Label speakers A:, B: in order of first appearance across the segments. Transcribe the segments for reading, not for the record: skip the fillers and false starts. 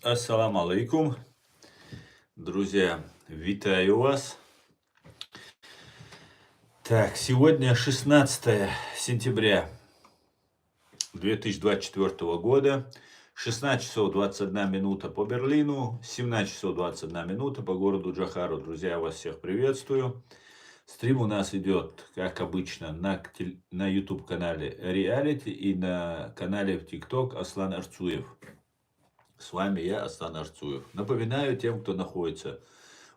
A: Ассаламу алейкум. Друзья, витаю вас. Так, сегодня 16 сентября 2024 года, 16 часов 21 минута по Берлину, 17 часов 21 минута по городу Джохару. Друзья, вас всех приветствую. Стрим у нас идет, как обычно, на YouTube-канале Reality и на канале в TikTok Аслан Арцуев. С вами я, Аслан Арцуев. Напоминаю тем, кто находится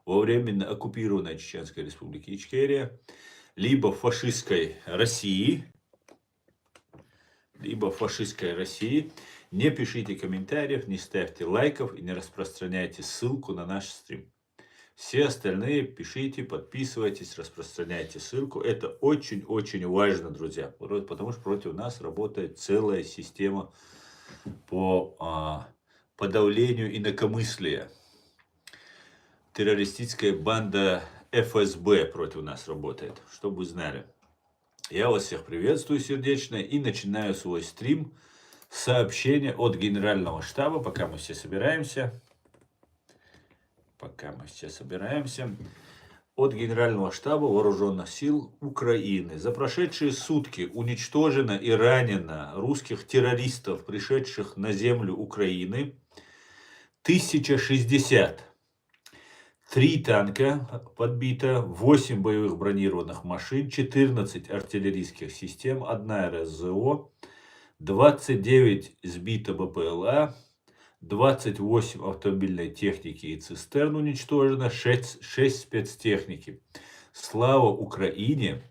A: во временно оккупированной Чеченской Республике Ичкерия, либо в фашистской России, не пишите комментариев, не ставьте лайков и не распространяйте ссылку на наш стрим. Все остальные пишите, подписывайтесь, распространяйте ссылку. Это очень-очень важно, друзья, потому что против нас работает целая система по подавлению инакомыслия. Террористическая банда ФСБ против нас работает, чтобы вы знали. Я вас всех приветствую сердечно и начинаю свой стрим с сообщения от Генерального штаба, пока мы все собираемся. От Генерального штаба Вооруженных сил Украины. За прошедшие сутки уничтожено и ранено русских террористов, пришедших на землю Украины, 1060. 3 танка подбито, 8 боевых бронированных машин, 14 артиллерийских систем, 1 РСЗО, 29 сбито БПЛА, 28 автомобильной техники и цистерн уничтожено, 6 спецтехники. Слава Украине,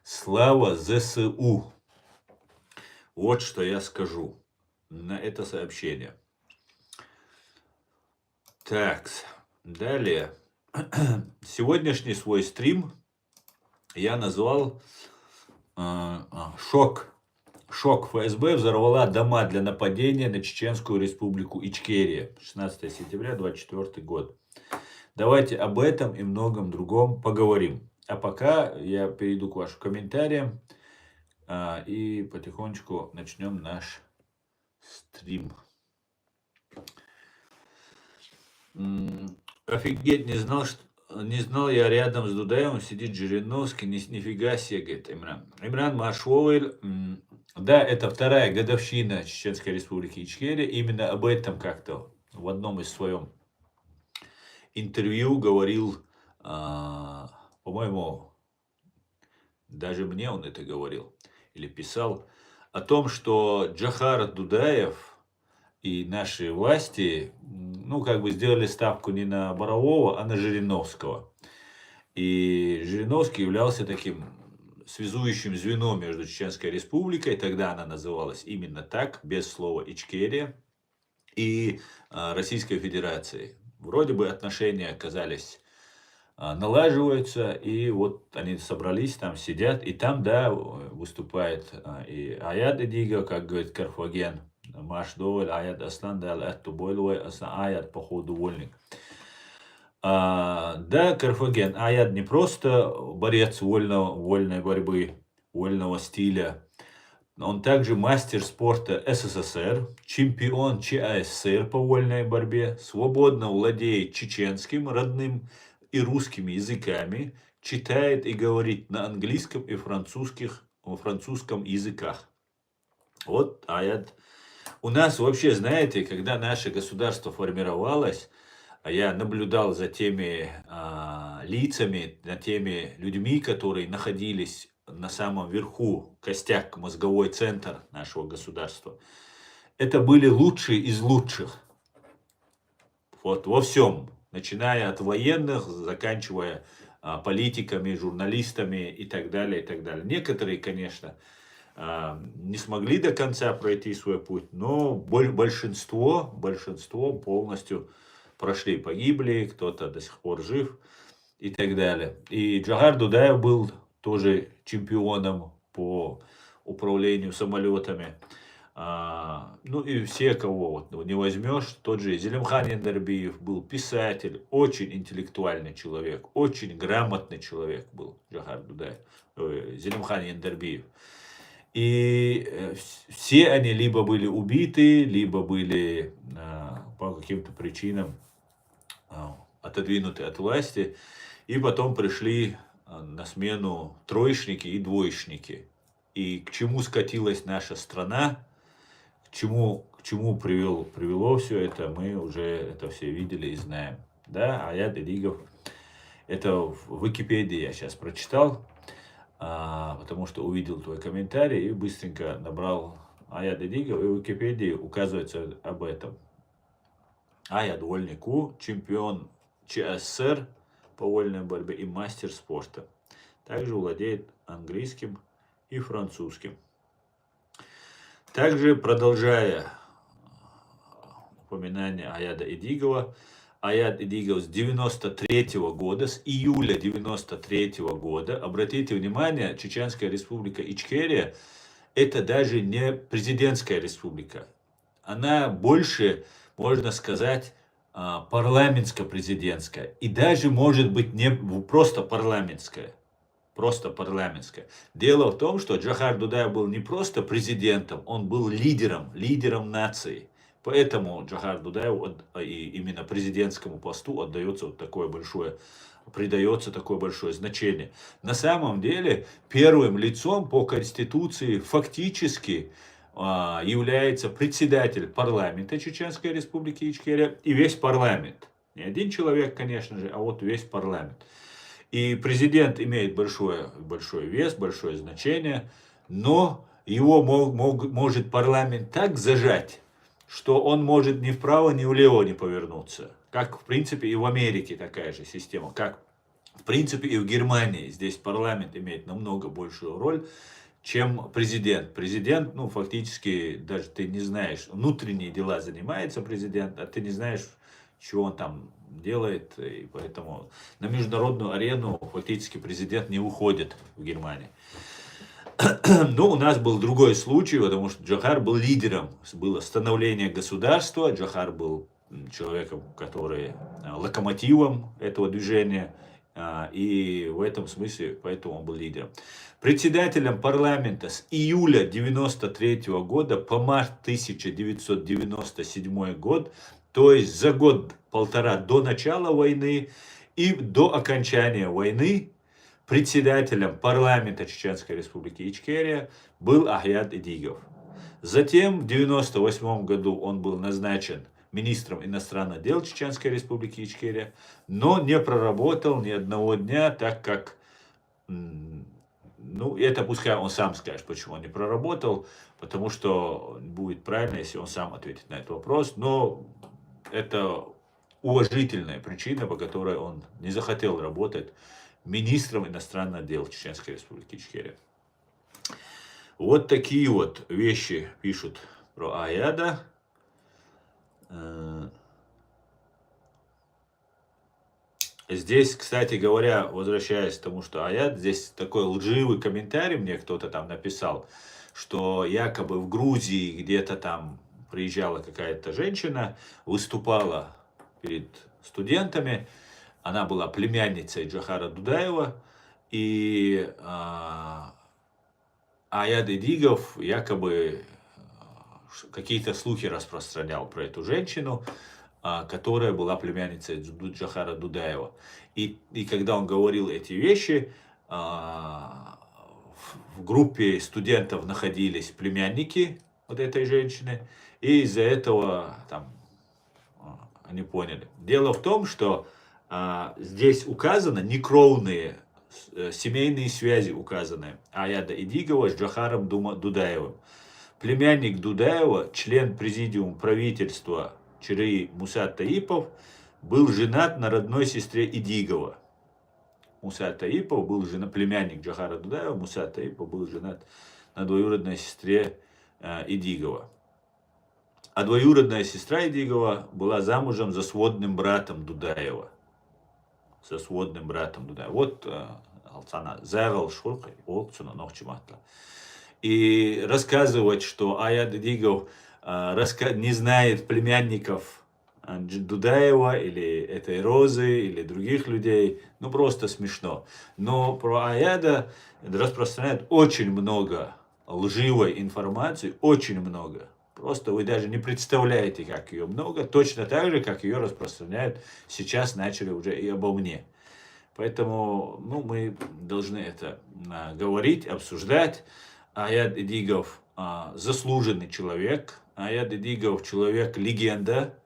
A: слава ЗСУ. Вот что я скажу на это сообщение. Так, далее. Сегодняшний свой стрим я назвал «Шок». ФСБ взорвала дома для нападения на Чеченскую Республику Ичкерия. 16 сентября 2024 год. Давайте об этом и многом другом поговорим. А пока я перейду к вашим комментариям и потихонечку начнем наш стрим. Офигеть, не знал я, рядом с Дудаевым сидит Жириновский, нифига себе, говорит Имран. Имран Машвовый, да, это 2-я годовщина Чеченской Республики Ичкерия, именно об этом как-то в одном из своем интервью говорил, по-моему, даже мне он это говорил, или писал, о том, что Джохар Дудаев и наши власти, сделали ставку не на Борового, а на Жириновского. И Жириновский являлся таким связующим звеном между Чеченской Республикой, тогда она называлась именно так, без слова Ичкерия, и Российской Федерацией. Вроде бы отношения оказались налаживаются, и вот они собрались, там сидят, и там, да, выступает и Аят Эдига, как говорит Карфаген, Маш Доволь, Аят Аслан, да, Атту Бойловой, Аят, походу, вольник. Да, Карфаген, Аят не просто борец вольной борьбы, вольного стиля, он также мастер спорта СССР, чемпион ЧАССР по вольной борьбе, свободно владеет чеченским, родным и русскими языками, читает и говорит на английском и французском языках. Вот Аят. У нас вообще, знаете, когда наше государство формировалось, я наблюдал за теми лицами, за теми людьми, которые находились на самом верху, костяк, мозговой центр нашего государства. Это были лучшие из лучших. Вот во всем. Начиная от военных, заканчивая политиками, журналистами и так далее, и так далее. Некоторые, конечно, не смогли до конца пройти свой путь, но большинство полностью прошли, погибли, кто-то до сих пор жив и так далее. И Джохар Дудаев был тоже чемпионом по управлению самолетами. И все, кого не возьмешь, тот же Зелимхан Яндарбиев был писатель, очень интеллектуальный человек, очень грамотный человек был Джохар Дудаев, Зелимхан Яндарбиев. И все они либо были убиты, либо были каким-то причинам отодвинуты от власти. И потом пришли на смену троечники и двоечники. И к чему скатилась наша страна, к чему привело все это, мы уже это все видели и знаем. Да, Аят Эдигов, это в Википедии я сейчас прочитал, потому что увидел твой комментарий и быстренько набрал Аят Эдигов, и в Википедии указывается об этом. Аят Вольнику, чемпион ЧССР по вольной борьбе и мастер спорта. Также владеет английским и французским. Также, продолжая упоминание Аяда Эдигова, Аят Эдигов с 93 года, с июля 93 года, обратите внимание, Чеченская республика Ичкерия, это даже не президентская республика. Она больше, можно сказать, парламентско-президентская. И даже может быть не просто парламентская. Просто парламентская. Дело в том, что Джохар Дудаев был не просто президентом, он был лидером нации. Поэтому Джохар Дудаев именно президентскому посту придается такое большое значение. На самом деле, первым лицом по Конституции фактически является председатель парламента Чеченской Республики Ичкерия и весь парламент. Не один человек, конечно же, а вот весь парламент. И президент имеет большой вес, большое значение, но его может парламент так зажать, что он может ни вправо, ни влево не повернуться. Как, в принципе, и в Америке такая же система. Как, в принципе, и в Германии. Здесь парламент имеет намного большую роль, чем президент. Президент, фактически, даже ты не знаешь, внутренние дела занимается президент, а ты не знаешь, что он там делает. И поэтому на международную арену фактически президент не уходит в Германии. Но у нас был другой случай, потому что Джохар был лидером. Было становление государства. Джохар был человеком, который локомотивом этого движения. И в этом смысле, поэтому он был лидером. Председателем парламента с июля 1993 года по март 1997 год, то есть за год-полтора до начала войны и до окончания войны, председателем парламента Чеченской Республики Ичкерия был Аят Эдигов. Затем в 1998 году он был назначен министром иностранных дел Чеченской Республики Ичкерия, но не проработал ни одного дня, так как, это пускай он сам скажет, почему он не проработал, потому что будет правильно, если он сам ответит на этот вопрос, но это уважительная причина, по которой он не захотел работать министром иностранных дел Чеченской Республики Ичкерия. Вот такие вот вещи пишут про Аяда. Здесь, кстати говоря, возвращаясь к тому, что Аяд, здесь такой лживый комментарий мне кто-то там написал, что якобы в Грузии где-то там приезжала какая-то женщина, выступала перед студентами, она была племянницей Джохара Дудаева, и Аят Эдигов якобы какие-то слухи распространял про эту женщину, которая была племянницей Джохара Дудаева. И когда он говорил эти вещи, в группе студентов находились племянники вот этой женщины, и из-за этого там они поняли. Дело в том, что здесь указано некровные семейные связи указаны Аяда Эдигова с Джохаром Дудаевым. Племянник Дудаева, член президиума правительства Чиры Муса Таипов, был женат на родной сестре Эдигова. Муса Таипов был племянник Джохара Дудаева, Муса Таипов был женат на двоюродной сестре Эдигова. А двоюродная сестра Эдигова была замужем за сводным братом Дудаева. Со сводным братом Дудаева. Вот Алцана Зерал Шурка, и рассказывать, что Аят Эдигов не знает племянников Дудаева или этой Розы или других людей, просто смешно. Но про Аяда распространяют очень много лживой информации, очень много. Просто вы даже не представляете, как ее много. Точно так же, как ее распространяют сейчас, начали уже и обо мне. Поэтому ну, мы должны это говорить, обсуждать. Аят Эдигов заслуженный человек. Аят Эдигов человек-легенда.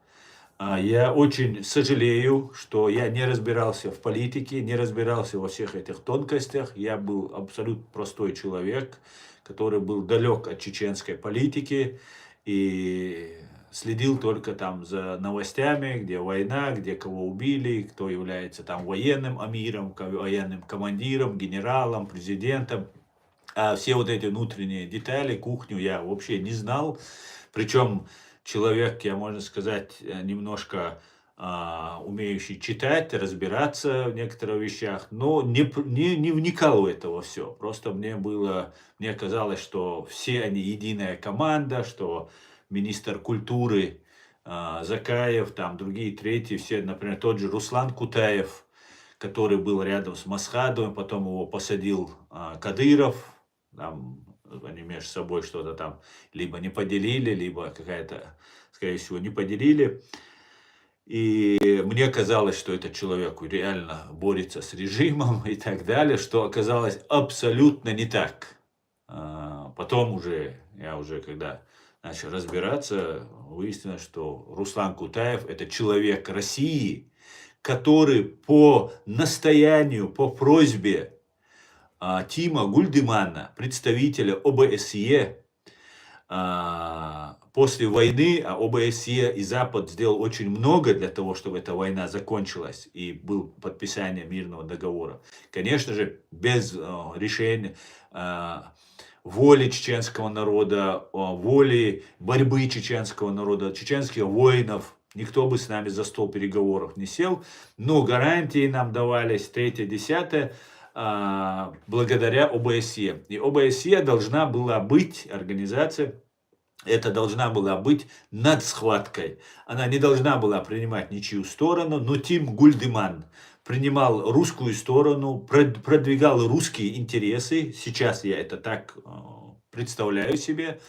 A: Я очень сожалею, что я не разбирался в политике, не разбирался во всех этих тонкостях. Я был абсолютно простой человек, который был далек от чеченской политики и следил только там за новостями, где война, где кого убили, кто является там военным амиром, военным командиром, генералом, президентом. А все вот эти внутренние детали, кухню я вообще не знал. Причем человек, я, можно сказать, немножко умеющий читать, разбираться в некоторых вещах, но не вникал в это во все. Просто мне казалось, что все они единая команда, что министр культуры Закаев, там другие, третьи, все, например, тот же Руслан Кутаев, который был рядом с Масхадовым, потом его посадил Кадыров, там они между собой что-то там либо не поделили, либо какая-то, скорее всего, не поделили. И мне казалось, что этот человек реально борется с режимом и так далее, что оказалось абсолютно не так. Потом я уже когда начал разбираться, выяснилось, что Руслан Кутаев это человек России, который по настоянию, по просьбе Тима Гульдемана, представителя ОБСЕ, после войны, ОБСЕ и Запад сделал очень много для того, чтобы эта война закончилась и было подписание мирного договора. Конечно же, без решения воли чеченского народа, воли борьбы чеченского народа, чеченских воинов, никто бы с нами за стол переговоров не сел, но гарантии нам давались, третье, десятое, благодаря ОБСЕ. И ОБСЕ должна была быть организация, это должна была быть над схваткой. Она не должна была принимать ничью сторону, но Тим Гульдеман принимал русскую сторону, продвигал русские интересы. Сейчас я это так представляю себе.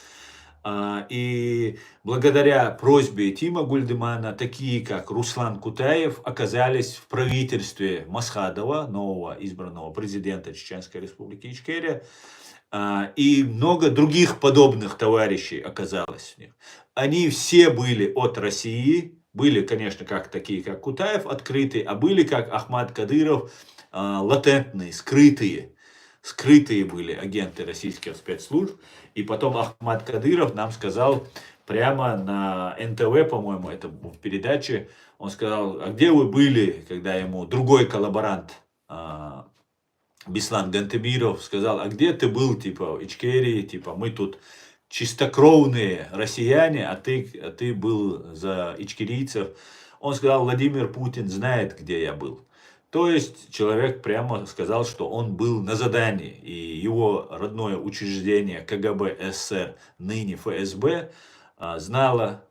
A: И благодаря просьбе Тима Гульдемана, такие как Руслан Кутаев, оказались в правительстве Масхадова, нового избранного президента Чеченской Республики Ичкерия. И много других подобных товарищей оказалось в них. Они все были от России, были, конечно, такие, как Кутаев, открытые, а были, как Ахмад Кадыров, латентные, скрытые. Скрытые были агенты российских спецслужб. И потом Ахмад Кадыров нам сказал прямо на НТВ, по-моему, это в передаче, он сказал, а где вы были, когда ему другой коллаборант, Беслан Гантемиров, сказал, а где ты был, типа, в Ичкерии, типа, мы тут чистокровные россияне, а ты был за ичкерийцев. Он сказал, Владимир Путин знает, где я был. То есть человек прямо сказал, что он был на задании, и его родное учреждение КГБ СССР, ныне ФСБ, знало,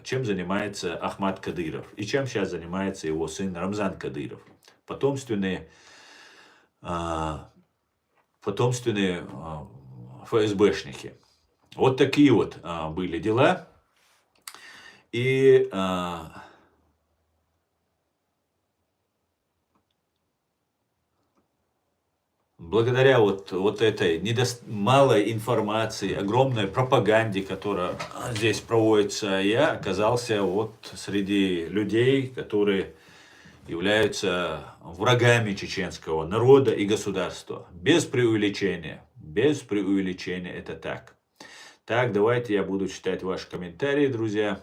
A: чем занимается Ахмад Кадыров, и чем сейчас занимается его сын Рамзан Кадыров. Потомственные ФСБшники. Вот такие вот были дела. И благодаря вот этой малой информации, огромной пропаганде, которая здесь проводится, я оказался вот среди людей, которые являются врагами чеченского народа и государства. Без преувеличения. Без преувеличения это так. Так, давайте я буду читать ваши комментарии, друзья.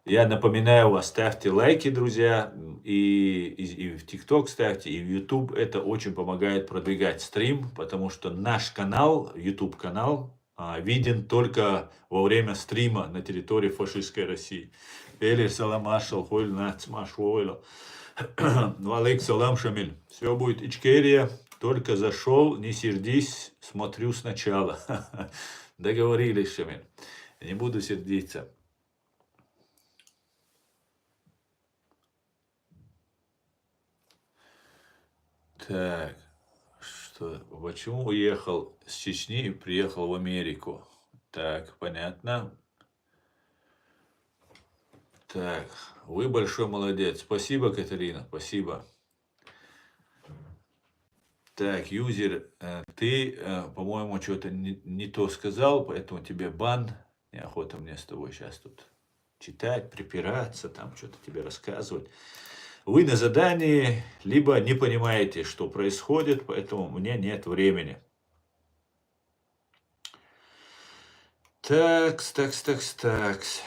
A: Я напоминаю вас, ставьте лайки, друзья, и в ТикТок ставьте, и в YouTube. Это очень помогает продвигать стрим, потому что наш канал, YouTube канал, виден только во время стрима на территории фашистской России. Или саламашал, холь нацмаш войло. Валейк салам, Шамиль. Все будет Ичкерия. Только зашел, не сердись, смотрю сначала. Договорились, Шамиль. Не буду сердиться. Так, почему уехал с Чечни и приехал в Америку? Так, понятно. Так, вы большой молодец. Спасибо, Катерина, спасибо. Так, юзер, ты, по-моему, что-то не то сказал, поэтому тебе бан. Неохота мне с тобой сейчас тут читать, припираться, там что-то тебе рассказывать. Вы на задании, либо не понимаете, что происходит, поэтому у меня нет времени. Такс, такс, такс, такс.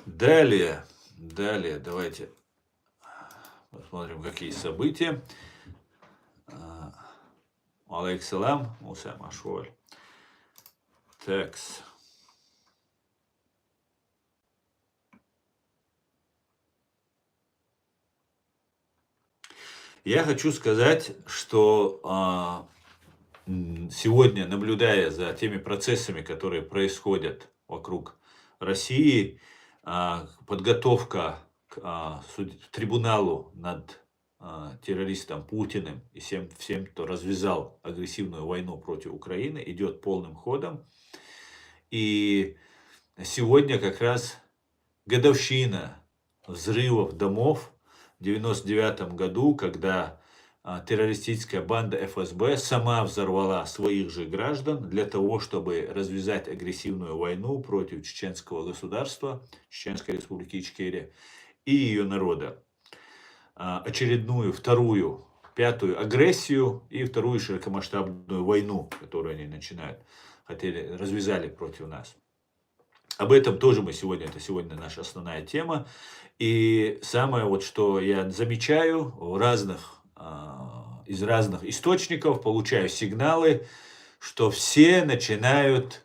A: Далее, давайте посмотрим, какие события. Алейксалам, Муса Машваль. Такс. Я хочу сказать, что сегодня, наблюдая за теми процессами, которые происходят вокруг России, подготовка к трибуналу над террористом Путиным и всем, кто развязал агрессивную войну против Украины, идет полным ходом. И сегодня как раз годовщина взрывов домов в 1999 году, когда террористическая банда ФСБ сама взорвала своих же граждан для того, чтобы развязать агрессивную войну против чеченского государства, Чеченской республики Ичкерия и ее народа. Очередную, вторую, пятую агрессию и вторую широкомасштабную войну, которую они начинают, развязали против нас. Об этом тоже мы сегодня, это сегодня наша основная тема. И самое вот, что я замечаю из разных источников, получаю сигналы, что все начинают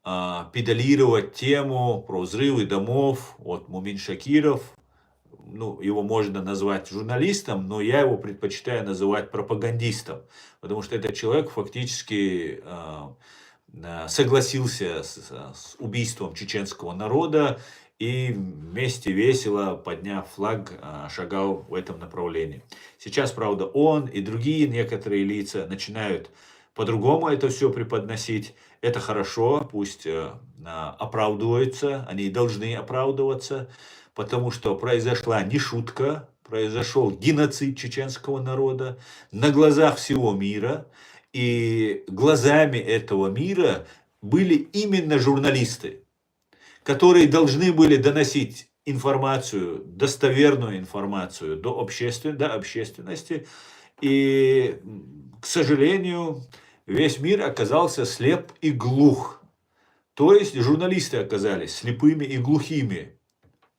A: педалировать тему про взрывы домов. Вот Мумин Шакиров, ну, его можно назвать журналистом, но я его предпочитаю называть пропагандистом, потому что этот человек фактически согласился с убийством чеченского народа и вместе весело, подняв флаг, шагал в этом направлении. Сейчас, правда, он и другие некоторые лица начинают по-другому это все преподносить. Это хорошо, пусть оправдываются, они должны оправдываться, потому что произошла не шутка, произошел геноцид чеченского народа на глазах всего мира. И глазами этого мира были именно журналисты, которые должны были доносить информацию, достоверную информацию до общественности. И, к сожалению, весь мир оказался слеп и глух. То есть журналисты оказались слепыми и глухими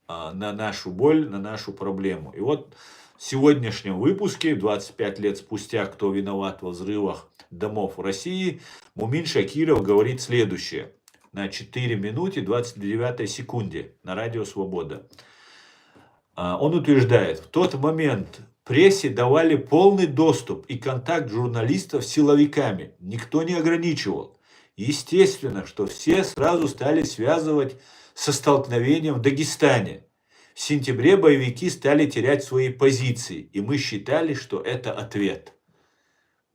A: на нашу боль, на нашу проблему. И вот в сегодняшнем выпуске, 25 лет спустя, кто виноват во взрывах домов в России, Мумин Шакиров говорит следующее на 4 минуты 29 секунде на радио «Свобода». Он утверждает, в тот момент прессе давали полный доступ и контакт журналистов с силовиками. Никто не ограничивал. Естественно, что все сразу стали связывать со столкновением в Дагестане. В сентябре боевики стали терять свои позиции, и мы считали, что это ответ.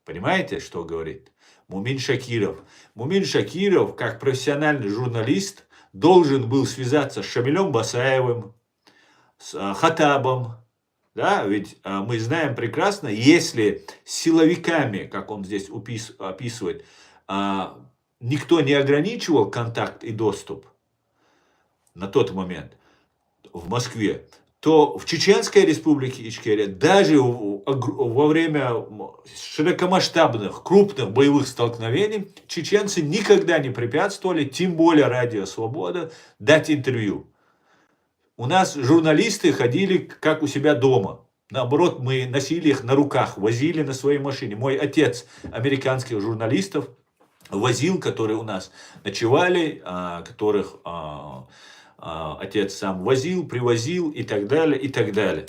A: Понимаете, что говорит Мумин Шакиров? Мумин Шакиров, как профессиональный журналист, должен был связаться с Шамилем Басаевым, с Хатабом. Да, ведь мы знаем прекрасно, если с силовиками, как он здесь описывает, никто не ограничивал контакт и доступ на тот момент в Москве, то в Чеченской республике Ичкерия даже во время широкомасштабных, крупных боевых столкновений чеченцы никогда не препятствовали, тем более радио «Свобода», дать интервью. У нас журналисты ходили как у себя дома. Наоборот, мы носили их на руках, возили на своей машине. Мой отец американских журналистов возил, которые у нас ночевали, которых отец сам возил, привозил и так далее, и так далее.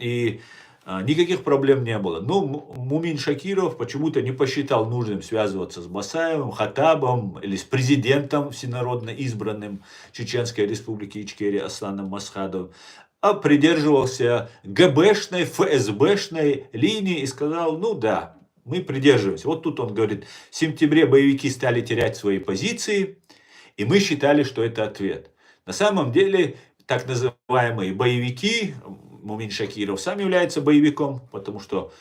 A: И никаких проблем не было. Но Мумин Шакиров почему-то не посчитал нужным связываться с Басаевым, Хатабом или с президентом всенародно избранным Чеченской республики Ичкерия Асланом Масхадовым. а придерживался ГБшной, ФСБшной линии и сказал, ну да, мы придерживаемся. Вот тут он говорит, в сентябре боевики стали терять свои позиции, и мы считали, что это ответ. На самом деле, так называемые боевики, Мумин Шакиров сам является боевиком, потому что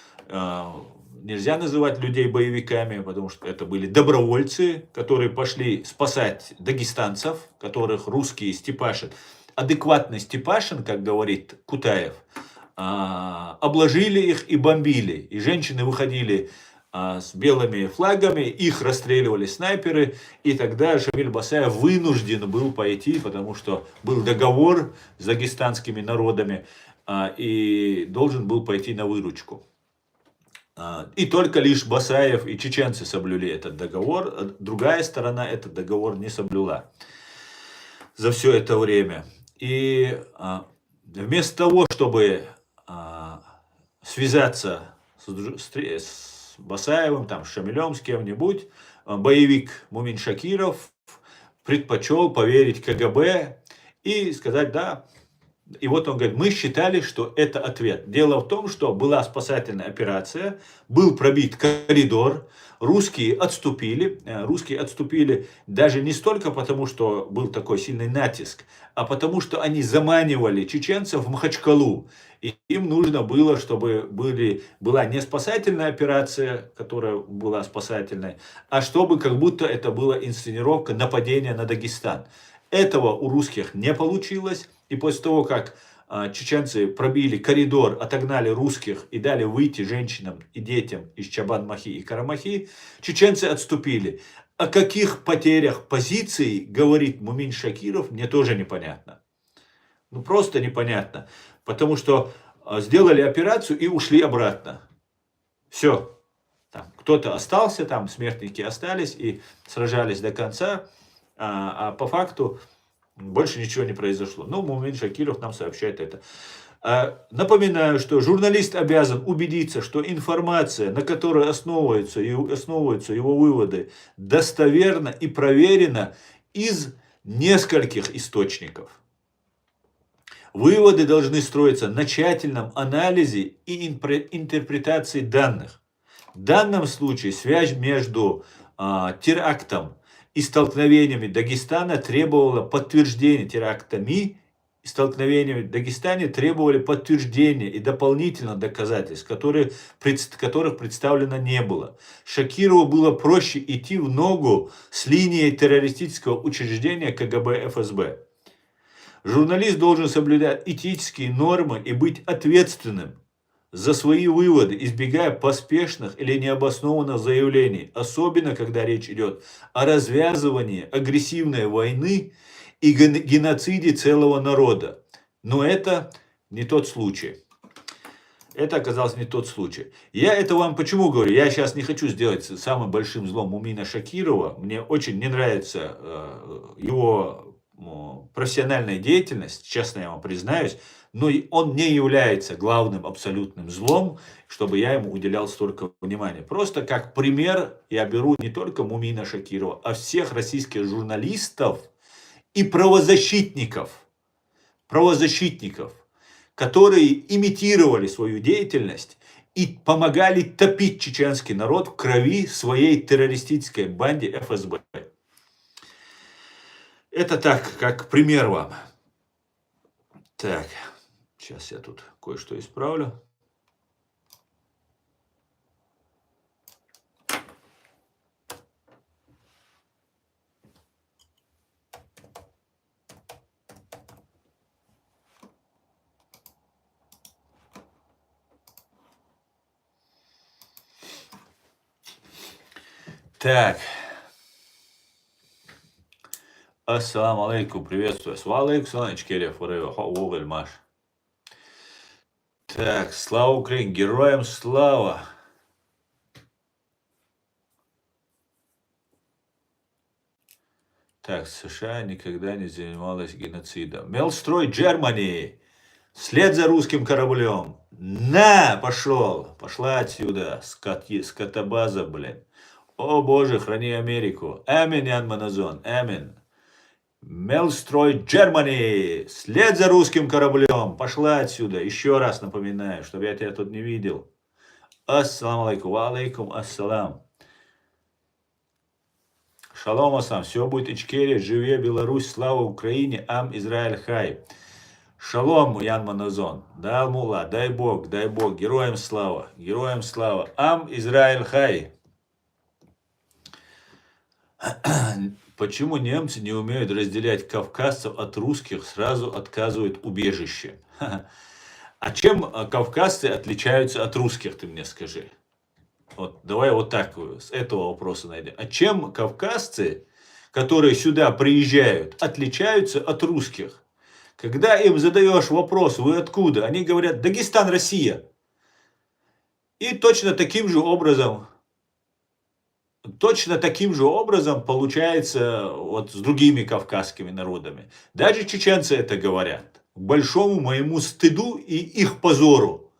A: нельзя называть людей боевиками, потому что это были добровольцы, которые пошли спасать дагестанцев, которых русские Степашин, адекватный Степашин, как говорит Кутаев, обложили их и бомбили. И женщины выходили с белыми флагами, их расстреливали снайперы, и тогда Шамиль Басаев вынужден был пойти, потому что был договор с дагестанскими народами, и должен был пойти на выручку. И только лишь Басаев и чеченцы соблюли этот договор, а другая сторона этот договор не соблюла за все это время. И вместо того, чтобы связаться с Басаевым, там, с Шамилем, с кем-нибудь, боевик Мумин Шакиров предпочел поверить КГБ и сказать, да. И вот он говорит, мы считали, что это ответ. Дело в том, что была спасательная операция, был пробит коридор, русские отступили даже не столько потому, что был такой сильный натиск, а потому, что они заманивали чеченцев в Махачкалу. И им нужно было, чтобы была не спасательная операция, которая была спасательной, а чтобы как будто это была инсценировка нападения на Дагестан. Этого у русских не получилось. И после того, как чеченцы пробили коридор, отогнали русских и дали выйти женщинам и детям из Чабан-Махи и Карамахи, чеченцы отступили. О каких потерях позиций говорит Мумин Шакиров, мне тоже непонятно. Ну просто непонятно. Потому что сделали операцию и ушли обратно. Все. Кто-то остался, там смертники остались и сражались до конца. А по факту больше ничего не произошло. Но Мумин Шакиров нам сообщает это. Напоминаю, что журналист обязан убедиться, что информация, на которой основываются его выводы, достоверна и проверена из нескольких источников. Выводы должны строиться на тщательном анализе и интерпретации данных. В данном случае связь между терактом и столкновениями Дагестана требовала подтверждения терактами, и столкновениями в Дагестане требовали подтверждения и дополнительных доказательств, которых представлено не было. Шакирову было проще идти в ногу с линией террористического учреждения КГБ ФСБ. Журналист должен соблюдать этические нормы и быть ответственным за свои выводы, избегая поспешных или необоснованных заявлений, особенно когда речь идет о развязывании агрессивной войны и геноциде целого народа. Но это не тот случай. Это оказался не тот случай. Я это вам почему говорю? Я сейчас не хочу сделать самым большим злом Мумина Шакирова. Мне очень не нравится его профессиональная деятельность, честно я вам признаюсь. Но он не является главным абсолютным злом, чтобы я ему уделял столько внимания. Просто как пример я беру не только Мумина Шакирова, а всех российских журналистов и правозащитников, которые имитировали свою деятельность и помогали топить чеченский народ в крови своей террористической банде ФСБ. Это так, как пример вам. Так, сейчас я тут кое-что исправлю. Так. Ассаламу алейкум, приветствую. Свалейкум, Санечкерев, Маш. Так, слава Украине, героям слава. Так, США никогда не занималась геноцидом. Мелстрой Германии. Вслед за русским кораблем. На, пошел. Пошла отсюда, скотобаза, блин. О боже, храни Америку. Амин, Ян Маназон, амин. Мелстрой Germany. След за русским кораблем. Пошла отсюда. Еще раз напоминаю, чтобы я тебя тут не видел. Ассаламу алейкум. Ва алейкум ассалам. Шалом асам. Все будет Ичкерия. Живе Беларусь. Слава Украине. Ам Израиль хай. Шалом, Ян Маназон. Да, Мула. Дай Бог. Дай Бог. Героям слава. Героям слава. Ам Израиль хай. Почему немцы не умеют разделять кавказцев от русских, сразу отказывают убежище? А чем кавказцы отличаются от русских, ты мне скажи? Вот, давай вот так с этого вопроса найдем. А чем кавказцы, которые сюда приезжают, отличаются от русских? Когда им задаешь вопрос, вы откуда? Они говорят, Дагестан, Россия. И точно таким же образом получается вот с другими кавказскими народами. Даже чеченцы это говорят. К большому моему стыду и их позору.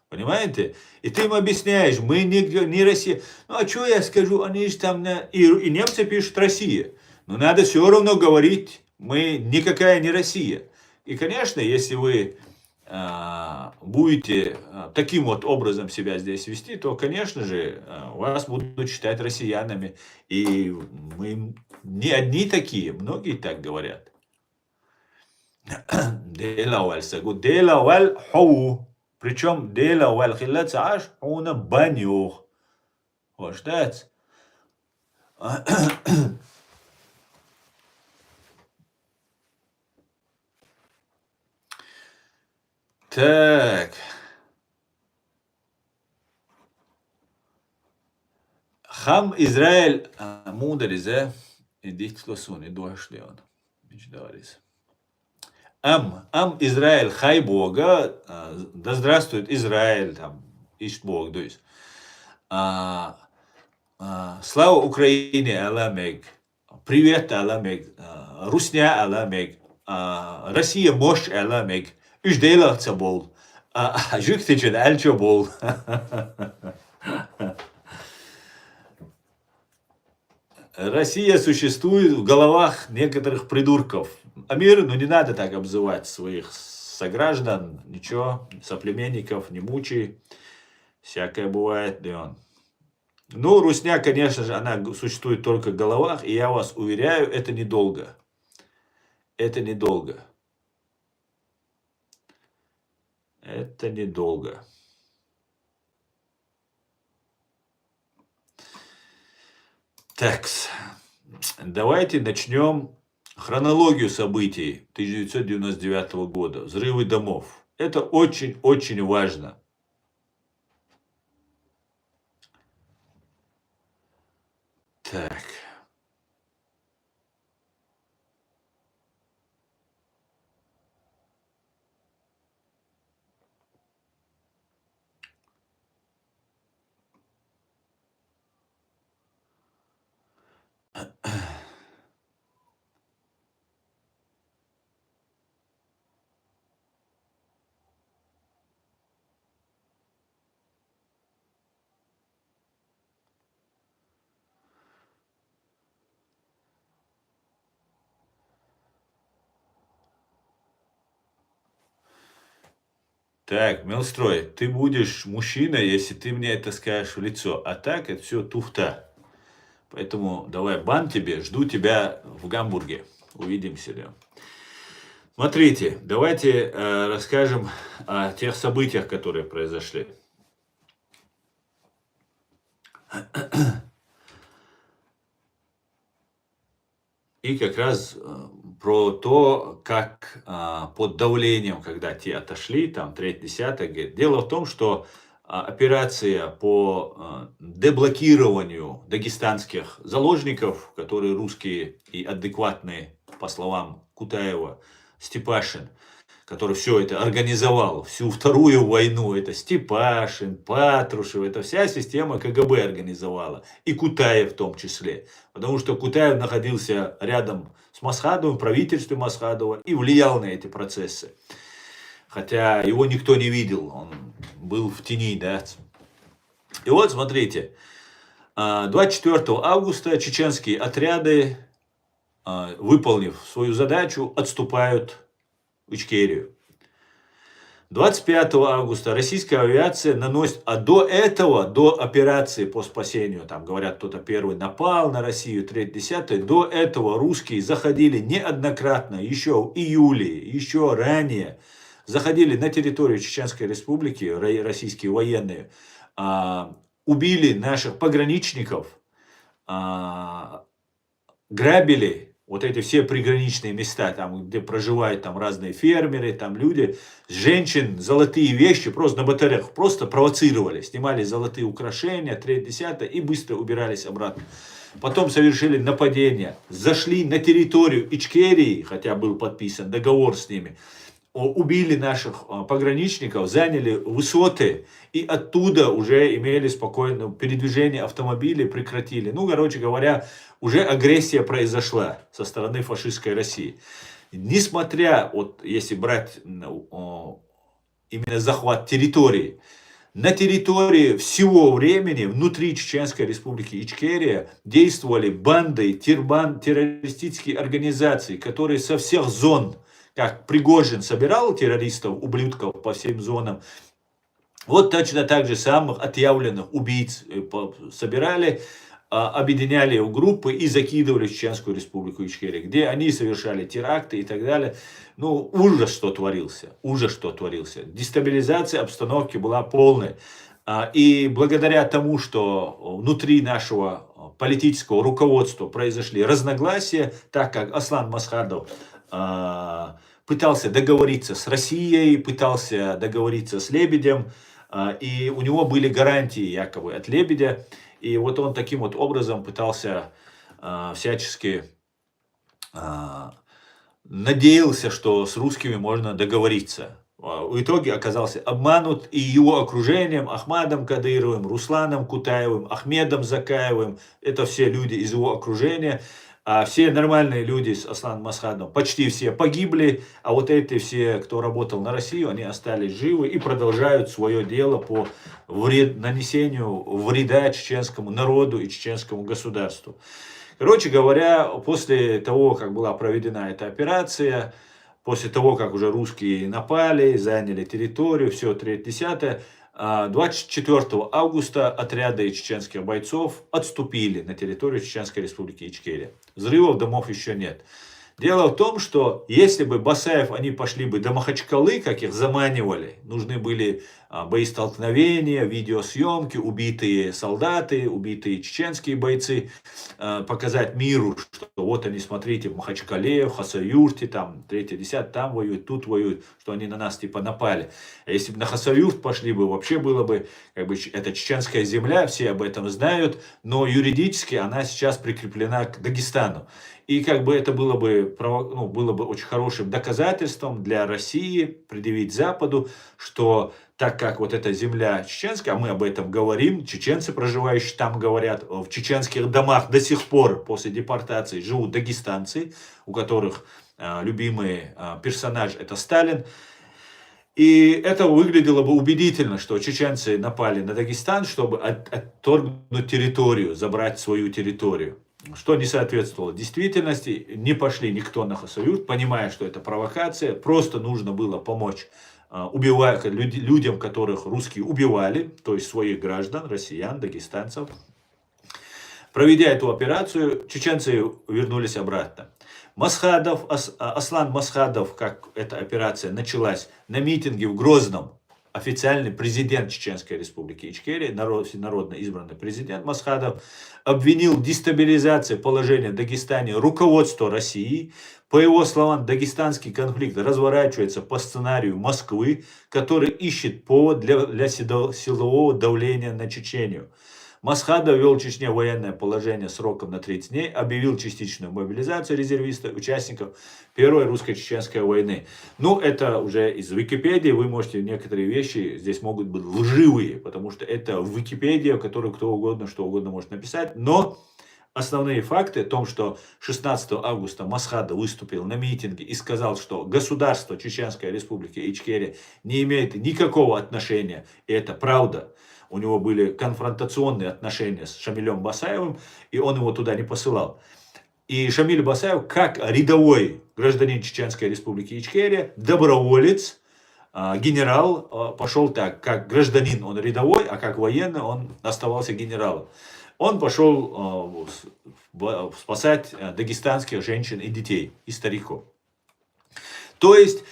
A: Понимаете? И ты им объясняешь, мы не Россия. Ну а что я скажу, они же там... И немцы пишут Россия. Но надо все равно говорить, мы никакая не Россия. И конечно, если вы будете таким вот образом себя здесь вести, то, конечно же, вас будут считать россиянами. И мы не одни такие, многие так говорят. Причем делаваль хилацаш хуна банюх. Вот что. Так. Хам Израиль мударизе. Идите слосун, иду шлеон. Ам Израиль хай Бога. Да здравствует Израиль, там, ищет Бог, то есть. Слава Украине, Аламег. Привет, Аламег. Русня, Аламег. Россия мощь, Аламег. Үждейлахца бол. Жүктечен әлчо бол. Россия существует в головах некоторых придурков. Амир, ну не надо так обзывать своих сограждан, ничего, соплеменников, не мучай. Всякое бывает, Леон. Ну, русня, конечно же, она существует только в головах, и я вас уверяю, это недолго. Это недолго. Это недолго. Так, давайте начнем хронологию событий 1999 года. Взрывы домов. Это очень-очень важно. Так. Так, Мелстрой, ты будешь мужчиной, если ты мне это скажешь в лицо. А так это все туфта. Поэтому давай бан тебе, жду тебя в Гамбурге. Увидимся, да. Смотрите, давайте расскажем о тех событиях, которые произошли. И как раз про то, как под давлением, когда те отошли, там, 3-10, дело в том, что операция по деблокированию дагестанских заложников, которые русские и адекватные, по словам Кутаева, Степашин, который все это организовал, всю вторую войну, это Степашин, Патрушев, это вся система КГБ организовала, и Кутаев в том числе, потому что Кутаев находился рядом с Масхадовым, правительством Масхадова, и влиял на эти процессы, хотя его никто не видел, он был в тени, да. И вот смотрите, 24 августа чеченские отряды выполнив свою задачу, отступают в Ичкерию. 25 августа российская авиация наносит, а до этого, до операции по спасению, там говорят, кто-то первый напал на Россию, третий, десятый, до этого русские заходили неоднократно, еще в июле, еще ранее, заходили на территорию Чеченской Республики, российские военные, убили наших пограничников, грабили вот эти все приграничные места, там, где проживают там разные фермеры, там люди, женщин, золотые вещи просто на батареях, просто провоцировали, снимали золотые украшения, 3-10 и быстро убирались обратно. Потом совершили нападение, зашли на территорию Ичкерии, хотя был подписан договор с ними, убили наших пограничников, заняли высоты и оттуда уже имели спокойное передвижение автомобилей, прекратили. Ну, короче говоря, уже агрессия произошла со стороны фашистской России. Несмотря, вот если брать именно захват территории, на территории всего времени внутри Чеченской Республики Ичкерия действовали банды, террористические организации, которые со всех зон, как Пригожин собирал террористов, ублюдков по всем зонам, вот точно так же самых отъявленных убийц собирали, объединяли в группы и закидывали в Чеченскую Республику Ичкерия, где они совершали теракты и так далее. Ну, ужас, что творился, ужас, что творился. Дестабилизация обстановки была полной. И благодаря тому, что внутри нашего политического руководства произошли разногласия, так как Аслан Масхадов пытался договориться с Россией, пытался договориться с Лебедем, и у него были гарантии якобы от Лебедя, и вот он таким вот образом пытался всячески надеялся, что с русскими можно договориться. В итоге оказался обманут и его окружением, Ахмадом Кадыровым, Русланом Кутаевым, Ахмедом Закаевым. Это все люди из его окружения. А все нормальные люди с Асланом Масхадовым почти все погибли. А вот эти все, кто работал на Россию, они остались живы и продолжают свое дело по нанесению вреда чеченскому народу и чеченскому государству. Короче говоря, после того, как была проведена эта операция, после того, как уже русские напали, заняли территорию, все, 3-10, 24 августа отряды чеченских бойцов отступили на территорию Чеченской Республики Ичкерия. Взрывов домов еще нет. Дело в том, что если бы Басаев, они пошли бы до Махачкалы, как их заманивали, нужны были боестолкновения, видеосъемки, убитые солдаты, убитые чеченские бойцы, показать миру, что вот они, смотрите, в Махачкале, в Хасавюрте, там, 3-10, там воюют, тут воюют, что они на нас типа напали. А если бы на Хасавюрт пошли бы, вообще было бы, как бы, это чеченская земля, все об этом знают, но юридически она сейчас прикреплена к Дагестану. И как бы это было бы, было бы очень хорошим доказательством для России предъявить Западу, что так как вот эта земля чеченская, а мы об этом говорим, чеченцы, проживающие там, говорят, в чеченских домах до сих пор после депортации живут дагестанцы, у которых любимый персонаж это Сталин. И это выглядело бы убедительно, что чеченцы напали на Дагестан, чтобы отторгнуть территорию, забрать свою территорию. Что не соответствовало действительности, не пошли никто на Хасавюрт, понимая, что это провокация, просто нужно было помочь людям, которых русские убивали, то есть своих граждан, россиян, дагестанцев. Проведя эту операцию, чеченцы вернулись обратно. Аслан Масхадов, как эта операция началась, на митинге в Грозном, официальный президент Чеченской Республики Ичкерия, народно избранный президент Масхадов, обвинил в дестабилизации положения в Дагестане руководство России. По его словам, дагестанский конфликт разворачивается по сценарию Москвы, который ищет повод для силового давления на Чечению. Масхадов ввел в Чечне военное положение сроком на 30 дней, объявил частичную мобилизацию резервистов, участников Первой русско-чеченской войны. Ну, это уже из Википедии, вы можете некоторые вещи, здесь могут быть лживые, потому что это Википедия, в которой кто угодно, что угодно может написать, но основные факты о том, что 16 августа Масхадов выступил на митинге и сказал, что государство Чеченской Республики Ичкерия не имеет никакого отношения, и это правда. У него были конфронтационные отношения с Шамилем Басаевым, и он его туда не посылал. И Шамиль Басаев, как рядовой гражданин Чеченской Республики Ичкерия, доброволец, генерал, пошел так, как гражданин он рядовой, а как военный он оставался генералом. Он пошел спасать дагестанских женщин и детей, и стариков. То есть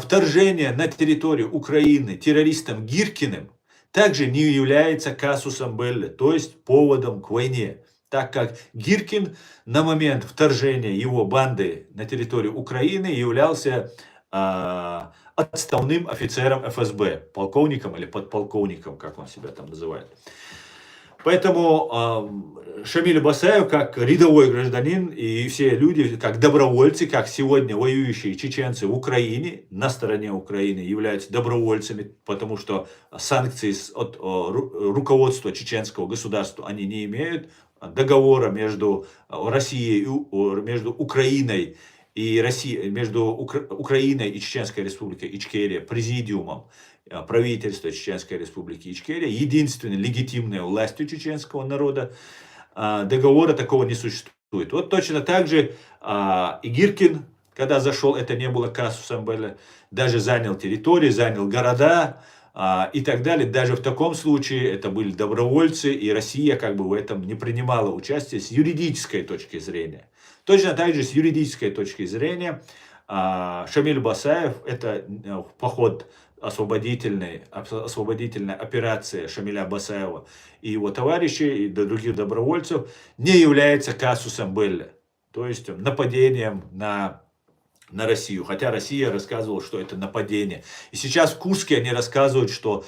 A: вторжение на территорию Украины террористом Гиркиным также не является казусом белли, то есть поводом к войне. Так как Гиркин на момент вторжения его банды на территорию Украины являлся отставным офицером ФСБ, полковником или подполковником, как он себя там называет. Поэтому Шамиль Басаев, как рядовой гражданин, и все люди, как добровольцы, как сегодня воюющие чеченцы в Украине, на стороне Украины, являются добровольцами, потому что санкции от руководства чеченского государства они не имеют, договора между Россией, между Украиной и Россией, между Украиной и Чеченской Республикой Ичкерия, президиумом правительства Чеченской Республики Ичкерия, единственной легитимной властью чеченского народа, договора такого не существует. Вот точно так же и Гиркин, когда зашел, это не было казусом белли, даже занял территории, занял города и так далее. Даже в таком случае это были добровольцы, и Россия как бы в этом не принимала участие с юридической точки зрения. Точно так же с юридической точки зрения Шамиль Басаев, это поход освободительная операция Шамиля Басаева и его товарищей, и других добровольцев, не является казусом белли, то есть нападением на Россию. Хотя Россия рассказывала, что это нападение. И сейчас в Курске они рассказывают, что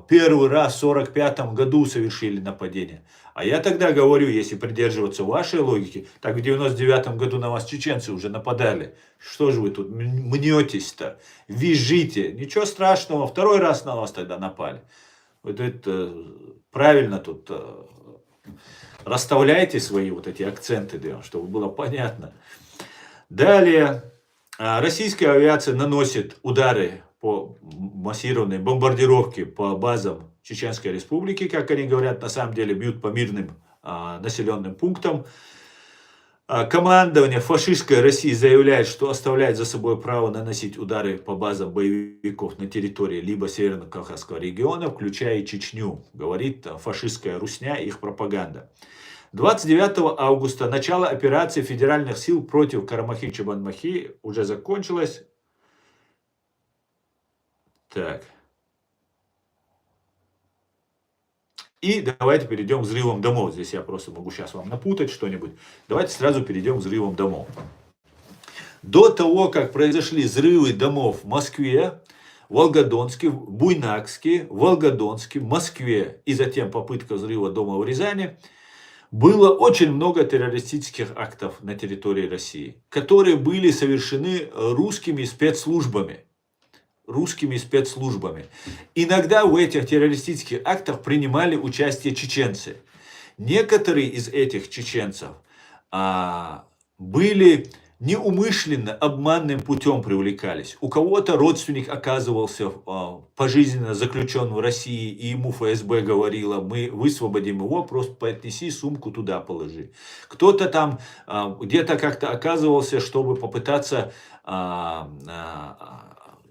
A: первый раз в 1945 году совершили нападение. А я тогда говорю, если придерживаться вашей логики, так в 1999 году на вас чеченцы уже нападали. Что же вы тут мнетесь-то, визжите? Ничего страшного, второй раз на вас тогда напали. Вот это правильно тут расставляйте свои вот эти акценты, чтобы было понятно. Далее. Российская авиация наносит удары по массированной бомбардировке по базам Чеченской Республики, как они говорят, на самом деле бьют по мирным населенным пунктам. Командование фашистской России заявляет, что оставляет за собой право наносить удары по базам боевиков на территории либо Северно-Кавказского региона, включая и Чечню, говорит фашистская русня, их пропаганда. 29 августа начало операции федеральных сил против Карамахи-Чебанмахи уже закончилось. Так. И давайте перейдем к взрывам домов. Здесь я просто могу сейчас вам напутать что-нибудь. Давайте сразу перейдем к взрывам домов. До того, как произошли взрывы домов в Москве, Волгодонске, Буйнакске, Волгодонске, Москве и затем попытка взрыва дома в Рязани, было очень много террористических актов на территории России, которые были совершены русскими спецслужбами. Иногда в этих террористических актах принимали участие чеченцы. Некоторые из этих чеченцев были неумышленно, обманным путем привлекались. У кого-то родственник оказывался пожизненно заключен в России, и ему ФСБ говорила: мы высвободим его, просто поднеси сумку, туда положи. Кто-то там где-то как-то оказывался, чтобы попытаться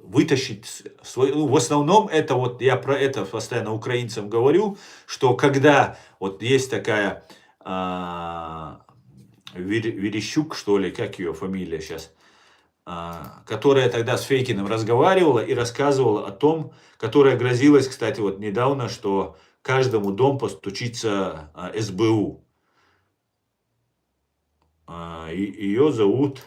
A: вытащить свой... Ну, в основном это вот, я про это постоянно украинцам говорю, что когда вот есть такая... Верещук, что ли, как ее фамилия сейчас, которая тогда с Фейкиным разговаривала и рассказывала о том, которая грозилась, кстати, вот недавно, что каждому дом постучится СБУ. Ее зовут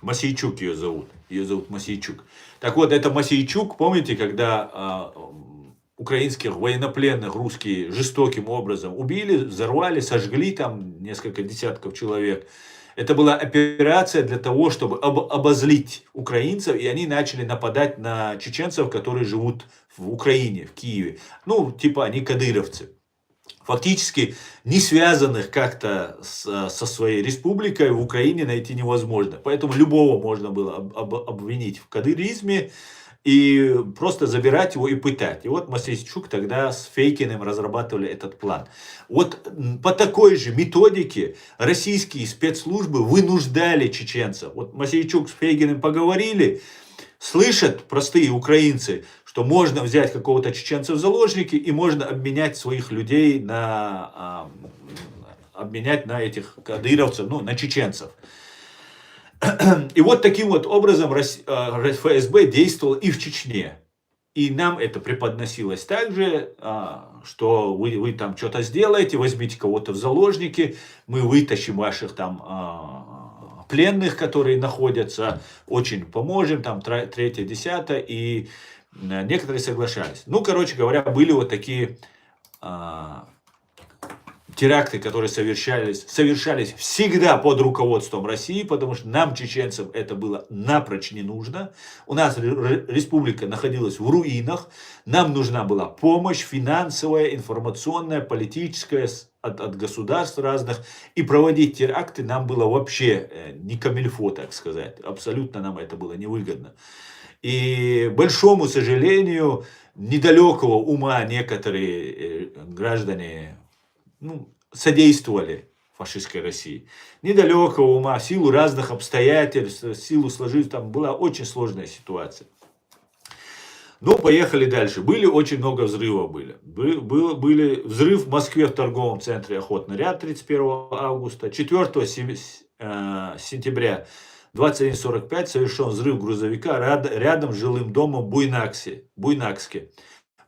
A: Мосейчук, ее зовут Мосейчук. Так вот, это Мосейчук, помните, когда украинских военнопленных русские жестоким образом убили, взорвали, сожгли там несколько десятков человек. Это была операция для того, чтобы обозлить украинцев, и они начали нападать на чеченцев, которые живут в Украине, в Киеве. Ну, типа они кадыровцы. Фактически не связанных как-то со своей республикой в Украине найти невозможно. Поэтому любого можно было обвинить в кадыризме. и просто забирать его и пытать. И вот Мосейчук тогда с Фейкиным разрабатывали этот план. Вот по такой же методике российские спецслужбы вынуждали чеченцев. Вот Мосейчук с Фейгиным поговорили, слышат простые украинцы, что можно взять какого-то чеченца в заложники и можно обменять своих людей обменять на этих кадыровцев, ну, на чеченцев. И вот таким вот образом ФСБ действовал и в Чечне. И нам это преподносилось также, что вы там что-то сделаете, возьмите кого-то в заложники, мы вытащим ваших там пленных, которые находятся, очень поможем, там третье, десятое, и некоторые соглашались. Ну, короче говоря, были вот такие теракты, которые совершались всегда под руководством России, потому что нам, чеченцам, это было напрочь не нужно. У нас республика находилась в руинах, нам нужна была помощь финансовая, информационная, политическая от государств разных. И проводить теракты нам было вообще не камильфо, так сказать. Абсолютно нам это было невыгодно. И, большому сожалению, недалекого ума некоторые граждане содействовали фашистской России. Недалекого ума, в силу разных обстоятельств, в силу сложившейся, там была очень сложная ситуация. Ну, поехали дальше. Были очень много взрывов. Были взрыв в Москве в торговом центре «Охотный ряд» 31 августа. 4 сентября 21:45 совершен взрыв грузовика рядом с жилым домом в Буйнакске.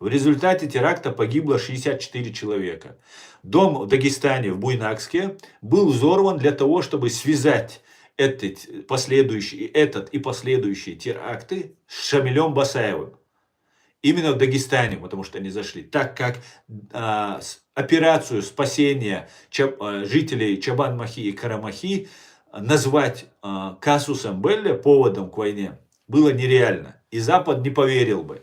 A: В результате теракта погибло 64 человека. Дом в Дагестане, в Буйнакске, был взорван для того, чтобы связать этот и последующие теракты с Шамилем Басаевым. Именно в Дагестане, потому что они зашли. Так как операцию спасения жителей Чабан-Махи и Карамахи назвать казусом белли, поводом к войне, было нереально. И Запад не поверил бы.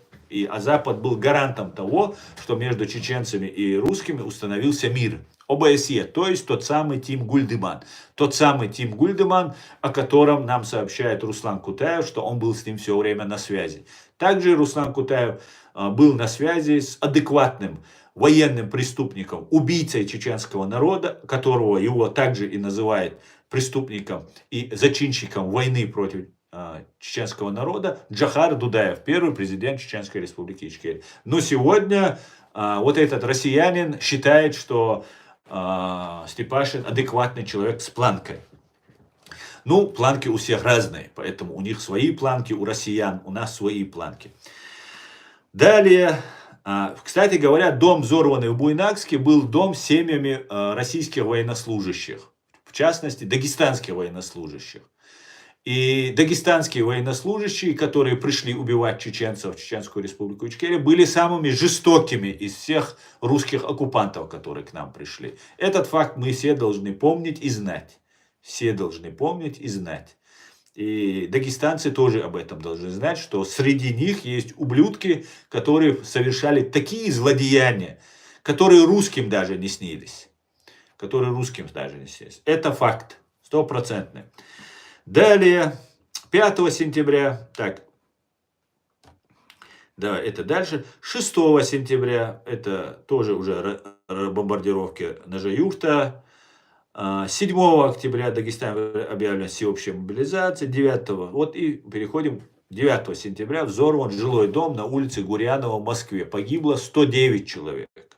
A: А Запад был гарантом того, что между чеченцами и русскими установился мир. ОБСЕ, то есть тот самый Тим Гульдеман. Тот самый Тим Гульдеман, о котором нам сообщает Руслан Кутаев, что он был с ним все время на связи. Также Руслан Кутаев был на связи с адекватным военным преступником, убийцей чеченского народа, которого его также и называют преступником и зачинщиком войны против чеченского народа, Джохар Дудаев, первый президент Чеченской Республики Ичкерия. Но сегодня вот этот россиянин считает, что Степашин адекватный человек с планкой. Ну, планки у всех разные, поэтому у них свои планки, у россиян, у нас свои планки. Далее, кстати говоря, дом, взорванный в Буйнакске, был дом с семьями российских военнослужащих, в частности, дагестанских военнослужащих. И дагестанские военнослужащие, которые пришли убивать чеченцев в Чеченскую Республику Ичкерия, были самыми жестокими из всех русских оккупантов, которые к нам пришли. Этот факт мы все должны помнить и знать. Все должны помнить и знать. И дагестанцы тоже об этом должны знать, что среди них есть ублюдки, которые совершали такие злодеяния, которые русским даже не снились. Это факт, стопроцентный. Далее, 5 сентября, это дальше, 6 сентября, это тоже уже бомбардировки Нажаюрта, 7 октября Дагестан объявлен всеобщей мобилизацией, 9, вот и переходим, 9 сентября взорван жилой дом на улице Гурьянова в Москве, погибло 109 человек.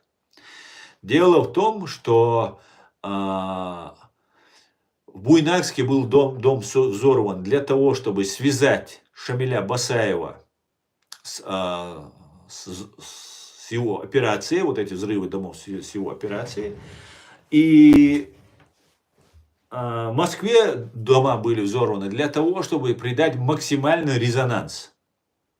A: Дело в том, что в Буйнакске был дом взорван для того, чтобы связать Шамиля Басаева с его операцией, вот эти взрывы домов с его операцией. И в Москве дома были взорваны для того, чтобы придать максимальный резонанс.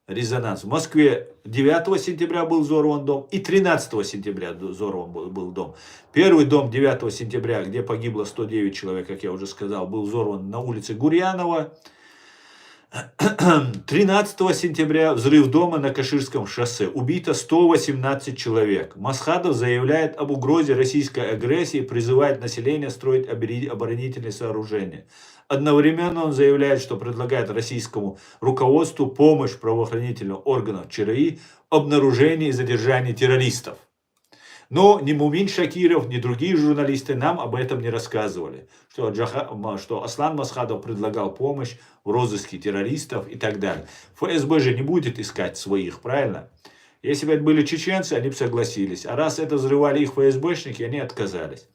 A: В Москве 9 сентября был взорван дом и 13 сентября взорван был дом. Первый дом 9 сентября, где погибло 109 человек, как я уже сказал, был взорван на улице Гурьянова. 13 сентября взрыв дома на Каширском шоссе. Убито 118 человек. Масхадов заявляет об угрозе российской агрессии и призывает население строить оборонительные сооружения. Одновременно он заявляет, что предлагает российскому руководству помощь правоохранительным органам ЧРИ в обнаружении и задержании террористов. Но ни Мумин Шакиров, ни другие журналисты нам об этом не рассказывали. Что Аслан Масхадов предлагал помощь в розыске террористов и так далее. ФСБ же не будет искать своих, правильно? Если бы это были чеченцы, они бы согласились. А раз это взрывали их ФСБшники, они отказались.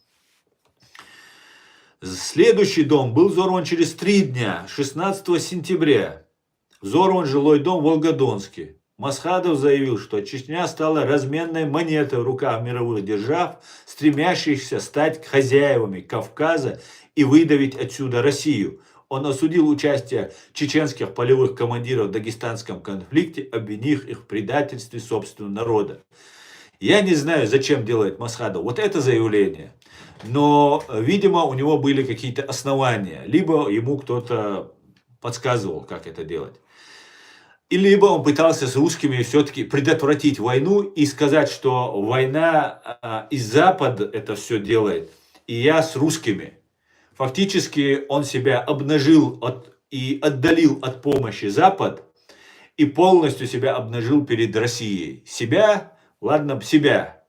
A: Следующий дом был взорван через 3 дня, 16 сентября. Взорван жилой дом в Волгодонске. Масхадов заявил, что Чечня стала разменной монетой в руках мировых держав, стремящихся стать хозяевами Кавказа и выдавить отсюда Россию. Он осудил участие чеченских полевых командиров в дагестанском конфликте, обвинив их в предательстве собственного народа. Я не знаю, зачем делает Масхадов вот это заявление, но, видимо, у него были какие-то основания, либо ему кто-то подсказывал, как это делать. И либо он пытался с русскими все-таки предотвратить войну и сказать, что война из Запада это все делает, и я с русскими. Фактически он себя обнажил и отдалил от помощи Запад, и полностью себя обнажил перед Россией. Себя, ладно, себя,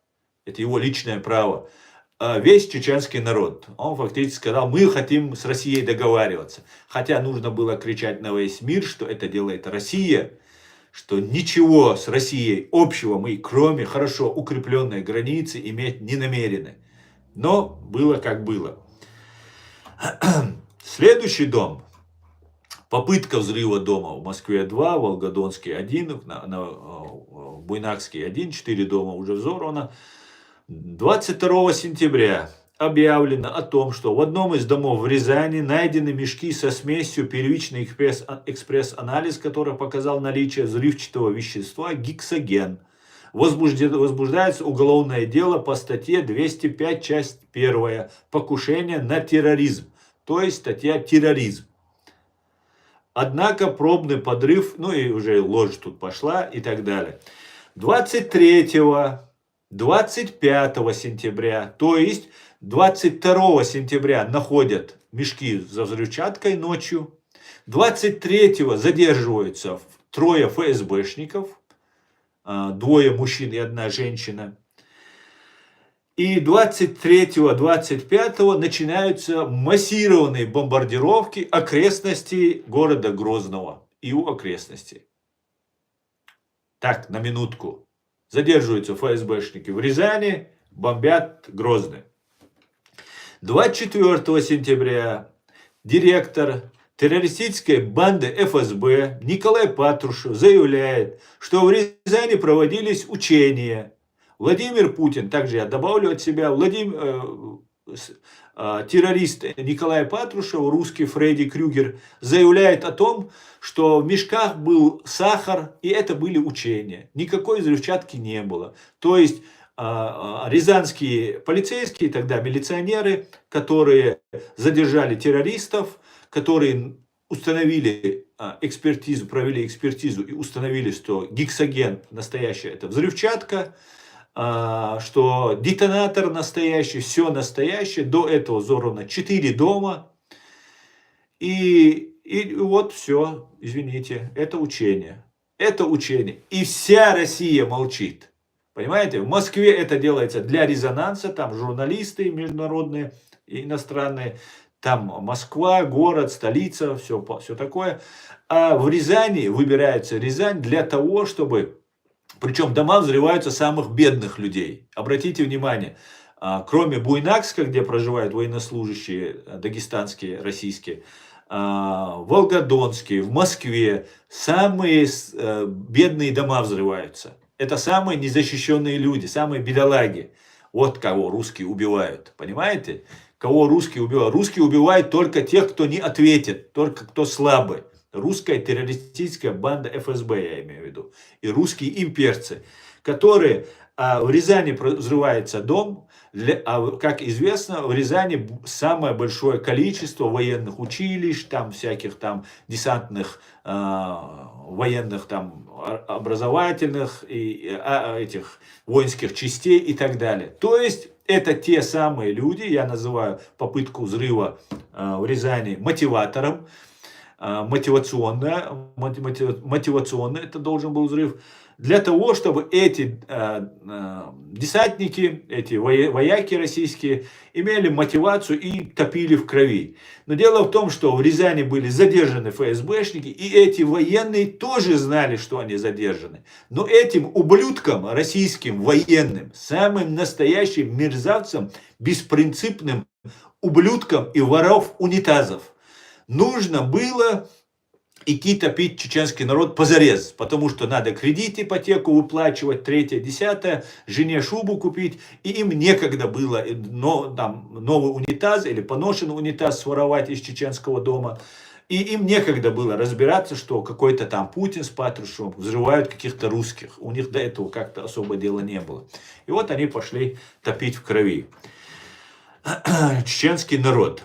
A: это его личное право. Весь чеченский народ. Он фактически сказал, мы хотим с Россией договариваться. Хотя нужно было кричать на весь мир, что это делает Россия, что ничего с Россией общего мы, кроме хорошо укрепленной границы, иметь не намерены. Но было как было. Следующий дом. Попытка взрыва дома в Москве 2, Волгодонске 1, Буйнакске 1, 4 дома уже взорвано. 22 сентября объявлено о том, что в одном из домов в Рязани найдены мешки со смесью, первичный экспресс-анализ, который показал наличие взрывчатого вещества гексоген. Возбуждается уголовное дело по статье 205, часть 1, покушение на терроризм, то есть статья терроризм. Однако пробный подрыв, ну и уже ложь тут пошла и так далее. 23-25 сентября, то есть 22 сентября находят мешки за взрывчаткой ночью. 23-го задерживаются 3 ФСБшников, 2 мужчин и 1 женщина. И 23-25 начинаются массированные бомбардировки окрестностей города Грозного и у окрестностей. Так, на минутку. Задерживаются ФСБшники в Рязани, бомбят Грозный. 24 сентября директор террористической банды ФСБ Николай Патрушев заявляет, что в Рязани проводились учения. Владимир Путин, также я добавлю от себя, террорист Николай Патрушев, русский Фредди Крюгер, заявляет о том, что в мешках был сахар, и это были учения. Никакой взрывчатки не было. То есть рязанские полицейские, тогда милиционеры, которые задержали террористов, которые установили экспертизу, провели экспертизу и установили, что гексоген настоящая, это взрывчатка, что детонатор настоящий, все настоящее. До этого взорвано 4 дома. И вот все, извините, это учение. Это учение. И вся Россия молчит. Понимаете, в Москве это делается для резонанса, там журналисты международные, иностранные, там Москва, город, столица, все такое. А в Рязани выбирается Рязань для того, чтобы... Причем дома взрываются самых бедных людей. Обратите внимание, кроме Буйнакска, где проживают военнослужащие дагестанские, российские, в Волгодонске, в Москве самые бедные дома взрываются. Это самые незащищенные люди, самые бедолаги. Вот кого русские убивают. Понимаете? Кого русские убивают? Русские убивают только тех, кто не ответит, только кто слабый. Русская террористическая банда ФСБ, я имею в виду. И русские имперцы, которые А в Рязани взрывается дом. Как известно, в Рязани самое большое количество военных училищ, там всяких там десантных, военных там образовательных и этих воинских частей и так далее. То есть это те самые люди, я называю попытку взрыва в Рязани мотиватором, мотивационный это должен был взрыв, для того, чтобы эти десантники, эти вояки российские имели мотивацию и топили в крови. Но дело в том, что в Рязани были задержаны ФСБшники, и эти военные тоже знали, что они задержаны. Но этим ублюдкам, российским военным, самым настоящим мерзавцам, беспринципным ублюдкам и воров унитазов, нужно было идти топить чеченский народ позарез, потому что надо кредит, ипотеку выплачивать, третье, десятое, жене шубу купить, и им некогда было новый унитаз или поношенный унитаз своровать из чеченского дома, и им некогда было разбираться, что какой-то там Путин с Патрушевым взрывают каких-то русских, у них до этого как-то особо дела не было. И вот они пошли топить в крови чеченский народ.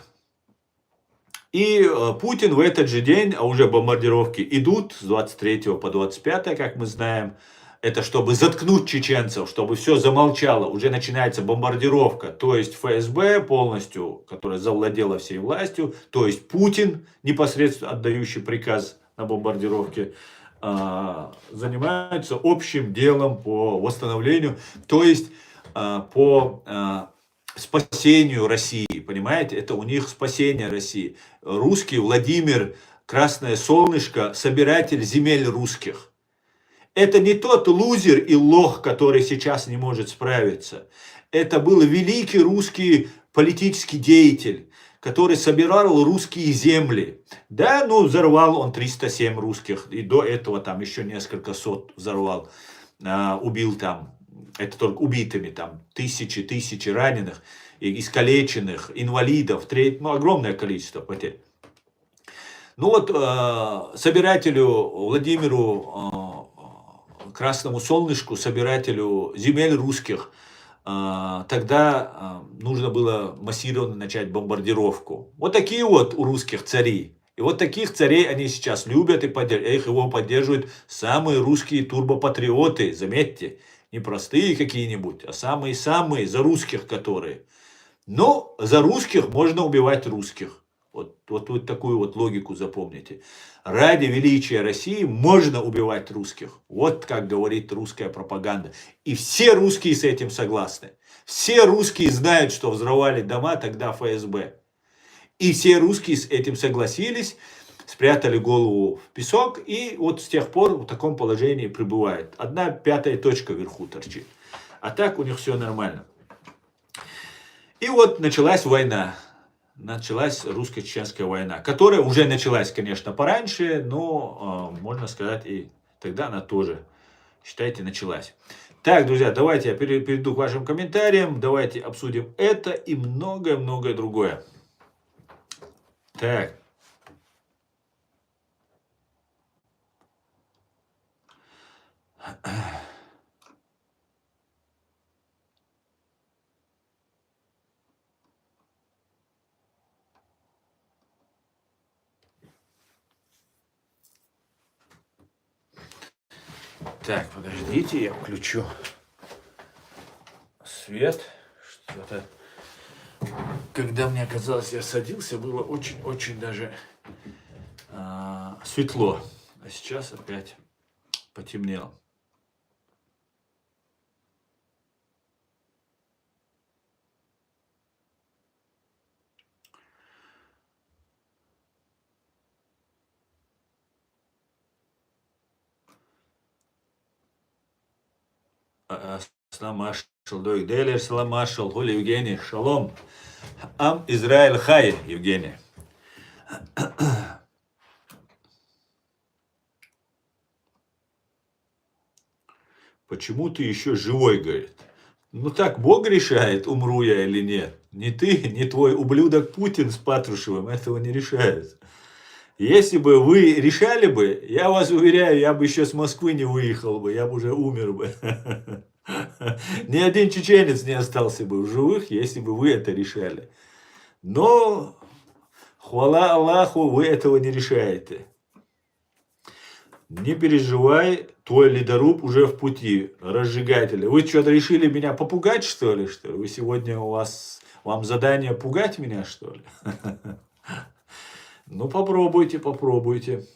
A: И Путин в этот же день, а уже бомбардировки идут с 23 по 25, как мы знаем, это чтобы заткнуть чеченцев, чтобы все замолчало, уже начинается бомбардировка, то есть ФСБ полностью, которая завладела всей властью, то есть Путин, непосредственно отдающий приказ на бомбардировке, занимаются общим делом по восстановлению, то есть по спасению России, понимаете, это у них спасение России. Русский Владимир, Красное Солнышко, собиратель земель русских. Это не тот лузер и лох, который сейчас не может справиться. Это был великий русский политический деятель, который собирал русские земли. Да, ну взорвал он 307 русских, и до этого там еще несколько сот взорвал, убил там. Это только убитыми, там тысячи раненых, искалеченных, инвалидов, огромное количество потерь. Ну вот, собирателю Владимиру Красному Солнышку, собирателю земель русских, тогда нужно было массированно начать бомбардировку. Вот такие вот у русских цари. И вот таких царей они сейчас любят и поддерживают. Его поддерживают самые русские турбопатриоты, заметьте. Не простые какие-нибудь, а самые-самые, за русских которые. Но за русских можно убивать русских. Вот такую вот логику запомните. Ради величия России можно убивать русских. Вот как говорит русская пропаганда. И все русские с этим согласны. Все русские знают, что взрывали дома тогда ФСБ. И все русские с этим согласились, спрятали голову в песок, и вот с тех пор в таком положении пребывает. Одна пятая точка вверху торчит. А так у них все нормально. И вот началась война. Началась русско-чеченская война, которая уже началась, конечно, пораньше, но, можно сказать, и тогда она тоже, считайте, началась. Так, друзья, давайте я перейду к вашим комментариям, давайте обсудим это и многое-многое другое. Так. Так, подождите, я включу свет. Что-то, когда мне казалось, я садился, было очень-очень даже светло. А сейчас опять потемнело. Сламашал, дойк делер, сламашал, хули Евгений, шалом. Ам Израиль хай, Евгений. Почему ты еще живой, говорит? Ну так Бог решает, умру я или нет. Не ты, не твой ублюдок Путин с Патрушевым этого не решает. Если бы вы решали бы, я вас уверяю, я бы еще с Москвы не выехал бы, я бы уже умер бы. Ни один чеченец не остался бы в живых, если бы вы это решали. Но, хвала Аллаху, вы этого не решаете. Не переживай, твой ледоруб уже в пути, разжигатели. Вы что-то решили меня попугать, что ли? Что вы сегодня вам задание пугать меня, что ли? Ну, попробуйте, попробуйте.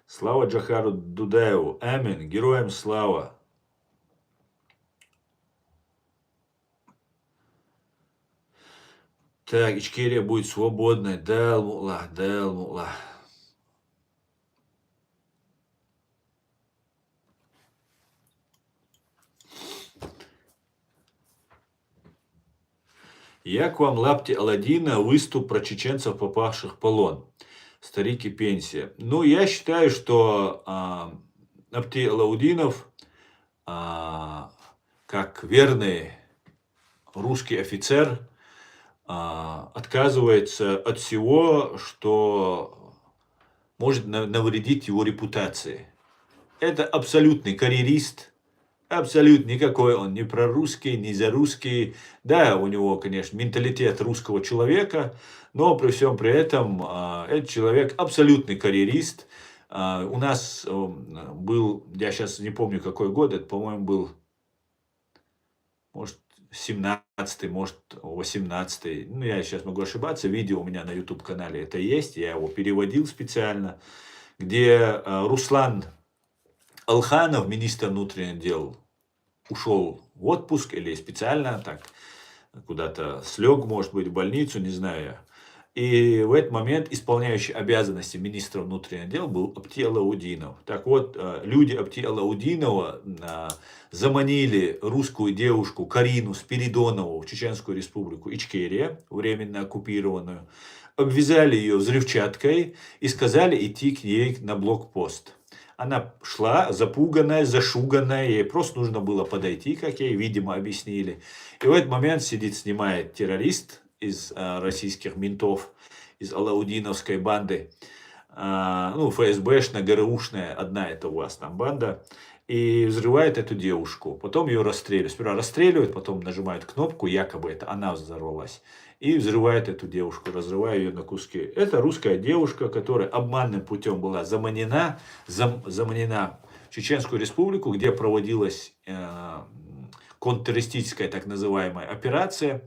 A: Слава Джахару Дудаеву. Амин. Героям слава. Так, Ичкерия будет свободной. Да, мула, да, мула. Як вам лапти Аладдина, выступ про чеченцев, попавших в полон? Старик и пенсия. Ну, я считаю, что Апти Алаудинов, как верный русский офицер, отказывается от всего, что может навредить его репутации. Это абсолютный карьерист, абсолютно никакой он не прорусский, не за русский. Да, у него, конечно, менталитет русского человека, но при всем при этом этот человек абсолютный карьерист. У нас был, я сейчас не помню какой год, это, по-моему, был, может, 17-й, может, 18-й. Ну, я сейчас могу ошибаться. Видео у меня на YouTube-канале это есть. Я его переводил специально. Где Руслан Алханов, министр внутренних дел, ушел в отпуск или специально так куда-то слег, может быть, в больницу, не знаю я. И в этот момент исполняющий обязанности министра внутренних дел был Апти Алаудинов. Так вот, люди Апти Алаудинова заманили русскую девушку Карину Спиридонову в Чеченскую республику Ичкерия, временно оккупированную, обвязали ее взрывчаткой и сказали идти к ней на блокпост. Она шла запуганная, зашуганная, ей просто нужно было подойти, как ей, видимо, объяснили. И в этот момент сидит, снимает террорист из российских ментов, из алаудиновской банды, ну, ФСБшная, ГРУшная, одна это у вас там банда, и взрывает эту девушку. Потом ее расстреливают. Сперва расстреливают, потом нажимают кнопку, якобы это она взорвалась. И взрывает эту девушку, разрывая ее на куски. Это русская девушка, которая обманным путем была заманена в Чеченскую республику, где проводилась контртеррористическая так называемая операция.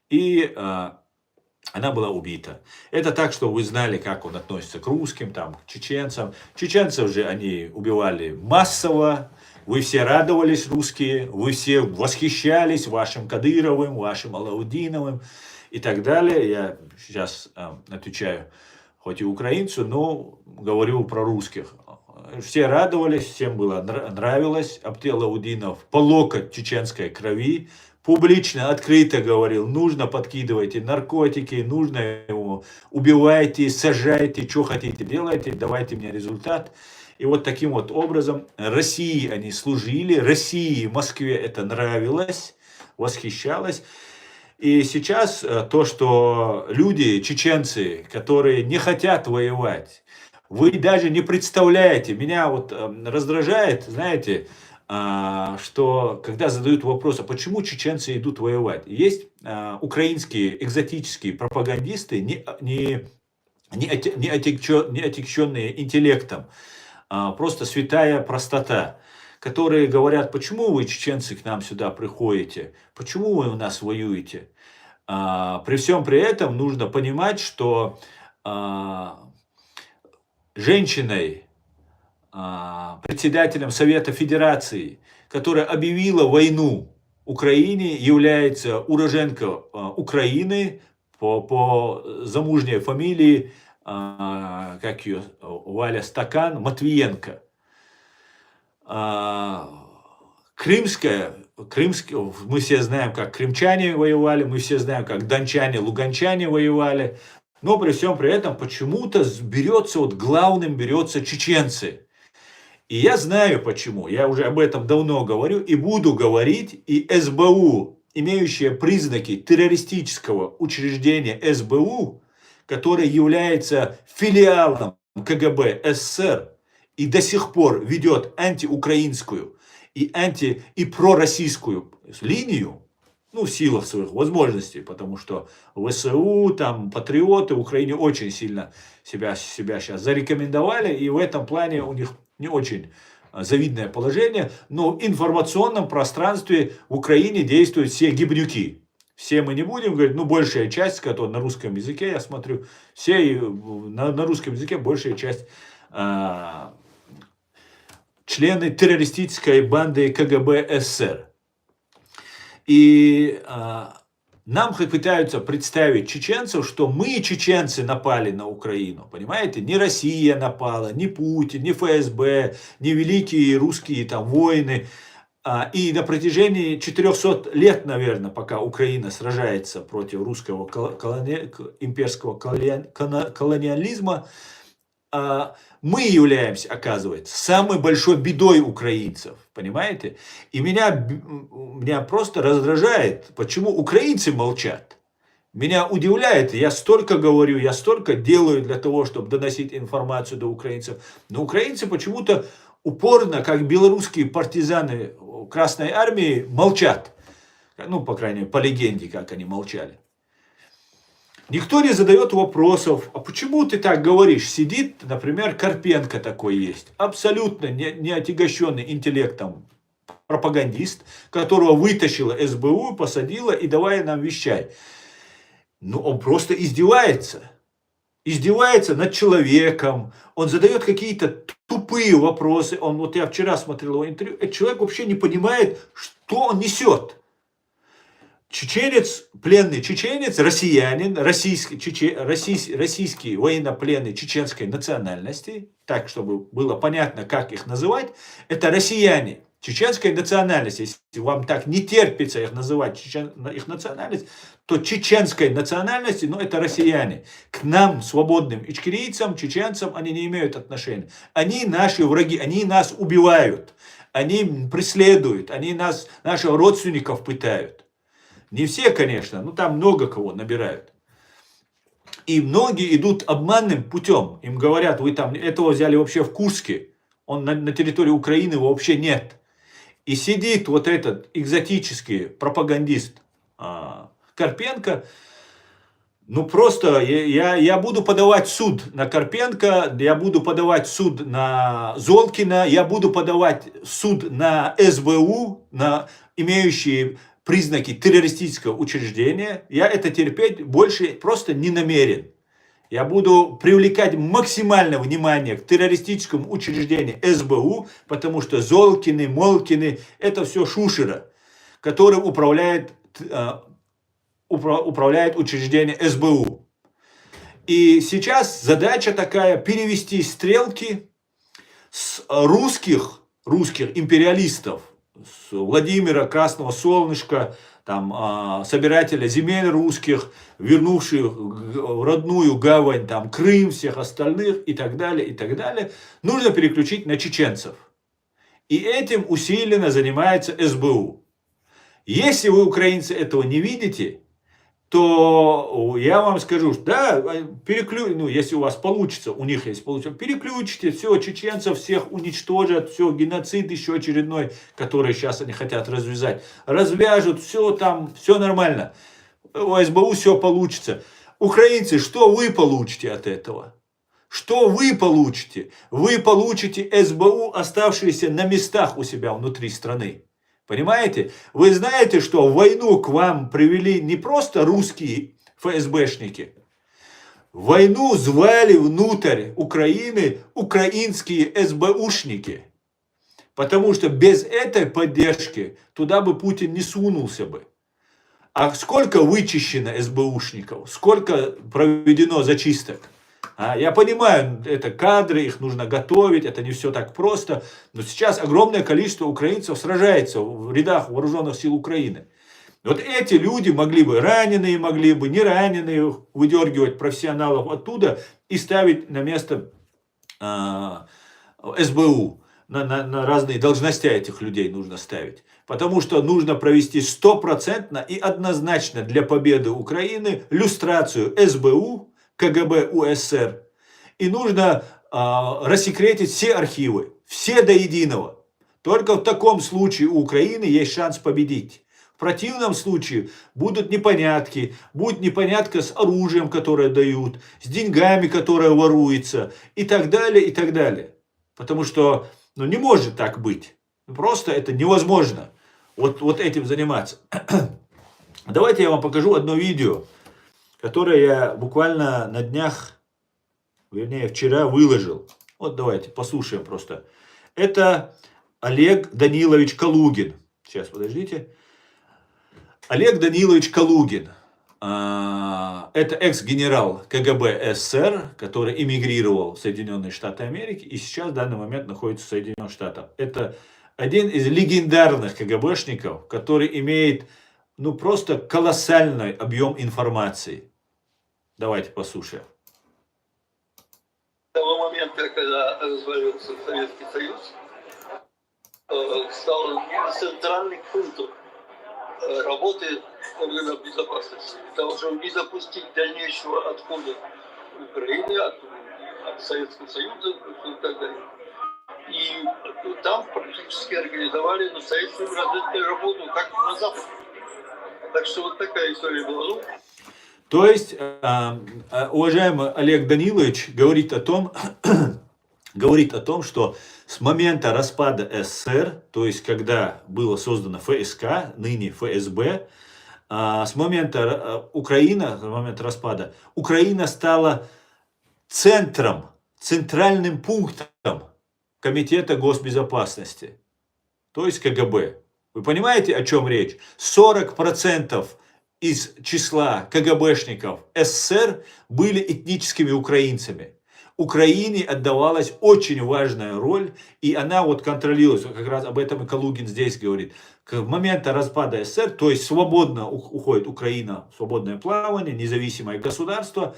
A: И она была убита. Это так, что вы знали, как он относится к русским, там, к чеченцам. Чеченцев же они убивали массово. Вы все радовались, русские. Вы все восхищались вашим Кадыровым, вашим Алаудиновым и так далее. Я сейчас отвечаю хоть и украинцу, но говорю про русских. Все радовались, всем было нравилось. Апти Алаудинов по локоть чеченской крови. Публично, открыто говорил, нужно подкидывайте наркотики, нужно его убивайте, сажайте, что хотите делайте, давайте мне результат. И вот таким вот образом России они служили, России, Москве это нравилось, восхищалось. И сейчас то, что люди, чеченцы, которые не хотят воевать, вы даже не представляете, меня вот раздражает, знаете, что когда задают вопрос, а почему чеченцы идут воевать? Есть украинские экзотические пропагандисты, не отягченные интеллектом, просто святая простота, которые говорят, почему вы, чеченцы, к нам сюда приходите, почему вы у нас воюете. При всем при этом нужно понимать, что женщиной, председателем Совета Федерации, которая объявила войну Украине, является уроженка Украины по замужней фамилии, как ее, Валя Стакан, Матвиенко. Крымская, мы все знаем, как крымчане воевали, мы все знаем, как дончане, луганчане воевали. Но при всем при этом почему-то главным берется чеченцы. И я знаю почему, я уже об этом давно говорю и буду говорить, и СБУ, имеющие признаки террористического учреждения СБУ, которое является филиалом КГБ СССР, и до сих пор ведет антиукраинскую и пророссийскую линию, ну, в силах своих возможностей, потому что ВСУ, там, патриоты в Украине очень сильно себя сейчас зарекомендовали, и в этом плане у них не очень завидное положение, но в информационном пространстве в Украине действуют все гибнюки. Все мы не будем говорить, ну, большая часть, которая на русском языке, я смотрю, все на русском языке большая часть члены террористической банды КГБ СССР. И нам пытаются представить чеченцев, что мы, чеченцы, напали на Украину. Понимаете? Не Россия напала, не Путин, не ФСБ, не великие русские там войны. И на протяжении 400 лет, наверное, пока Украина сражается против русского имперского колониализма, мы являемся, оказывается, самой большой бедой украинцев. Понимаете? И меня просто раздражает, почему украинцы молчат. Меня удивляет, я столько говорю, я столько делаю для того, чтобы доносить информацию до украинцев. Но украинцы почему-то упорно, как белорусские партизаны Красной Армии, молчат. Ну, по крайней мере, по легенде, как они молчали. Никто не задает вопросов, а почему ты так говоришь? Сидит, например, Карпенко такой есть, абсолютно не отягощенный интеллектом пропагандист, которого вытащила СБУ, посадила и давай нам вещай. Ну, он просто издевается. Издевается над человеком, он задает какие-то тупые вопросы. Вот я вчера смотрел его интервью, этот человек вообще не понимает, что он несет. Чеченец, пленный чеченец, россиянин, российский военнопленный чеченской национальности, так, чтобы было понятно, как их называть, это россияне чеченской национальности. Если вам так не терпится их называть, их национальность, то чеченской национальности, но это россияне. К нам, свободным ичкерийцам, чеченцам, они не имеют отношения. Они наши враги, они нас убивают, они преследуют, они наших родственников пытают. Не все, конечно, но там много кого набирают. И многие идут обманным путем. Им говорят, вы там этого взяли вообще в Курске. Он на территории Украины его вообще нет. И сидит вот этот экзотический пропагандист Карпенко. Ну просто я буду подавать суд на Карпенко, я буду подавать суд на Золкина, я буду подавать суд на СБУ, на имеющие признаки террористического учреждения. Я это терпеть больше просто не намерен. Я буду привлекать максимальное внимание к террористическому учреждению СБУ, потому что Золкины, Молкины – это все шушера, которым управляет учреждение СБУ. И сейчас задача такая – перевести стрелки с русских империалистов, с Владимира Красного Солнышка, там, собирателя земель русских, вернувших в родную гавань там, Крым, всех остальных и так далее, нужно переключить на чеченцев. И этим усиленно занимается СБУ. Если вы, украинцы, этого не видите, то я вам скажу, да, если у вас получится, у них есть получится, переключите, все, чеченцев всех уничтожат, все, геноцид еще очередной, который сейчас они хотят развязать, развяжут, все там, все нормально, у СБУ все получится. Украинцы, что вы получите от этого? Что вы получите? Вы получите СБУ, оставшиеся на местах у себя внутри страны. Понимаете? Вы знаете, что в войну к вам привели не просто русские ФСБшники. В войну звали внутрь Украины украинские СБУшники. Потому что без этой поддержки туда бы Путин не сунулся бы. А сколько вычищено СБУшников? Сколько проведено зачисток? Я понимаю, это кадры, их нужно готовить, это не все так просто. Но сейчас огромное количество украинцев сражается в рядах вооруженных сил Украины. Вот эти люди могли бы, раненые могли бы, не раненые, выдергивать профессионалов оттуда и ставить на место СБУ. На разные должности этих людей нужно ставить. Потому что нужно провести 100% и однозначно для победы Украины люстрацию СБУ, КГБ УССР. И нужно рассекретить все архивы, все до единого. Только в таком случае у Украины есть шанс победить. В противном случае будут непонятки, будет непонятка с оружием, которое дают, с деньгами, которые воруются, и так далее, и так далее. Потому что не может так быть. Просто это невозможно вот этим заниматься. Давайте я вам покажу одно видео, которое я буквально на днях, вернее вчера выложил. Вот давайте послушаем просто. Это Олег Данилович Калугин. Сейчас, подождите. Олег Данилович Калугин. Это экс-генерал КГБ СССР, который эмигрировал в Соединенные Штаты Америки и сейчас в данный момент находится в Соединенных Штатах. Это один из легендарных КГБшников, который имеет просто колоссальный объем информации. Давайте послушаем.
B: С того момента, когда развалился Советский Союз, стал центральным пунктом работы органов безопасности, для того, чтобы не допустить дальнейшего отхода Украины от Советского Союза и так далее. И там практически организовали настоящую разведную работу, как на Западе. Так что вот такая история была.
A: То есть, уважаемый Олег Данилович говорит о том, что с момента распада СССР, то есть когда было создано ФСК, ныне ФСБ, с момента распада, Украина стала центральным пунктом Комитета госбезопасности, то есть КГБ. Вы понимаете, о чем речь? 40% из числа КГБшников СССР были этническими украинцами. Украине отдавалась очень важная роль, и она контролировалась, как раз об этом и Калугин здесь говорит. К моменту распада СССР, то есть свободно уходит Украина в свободное плавание, независимое государство,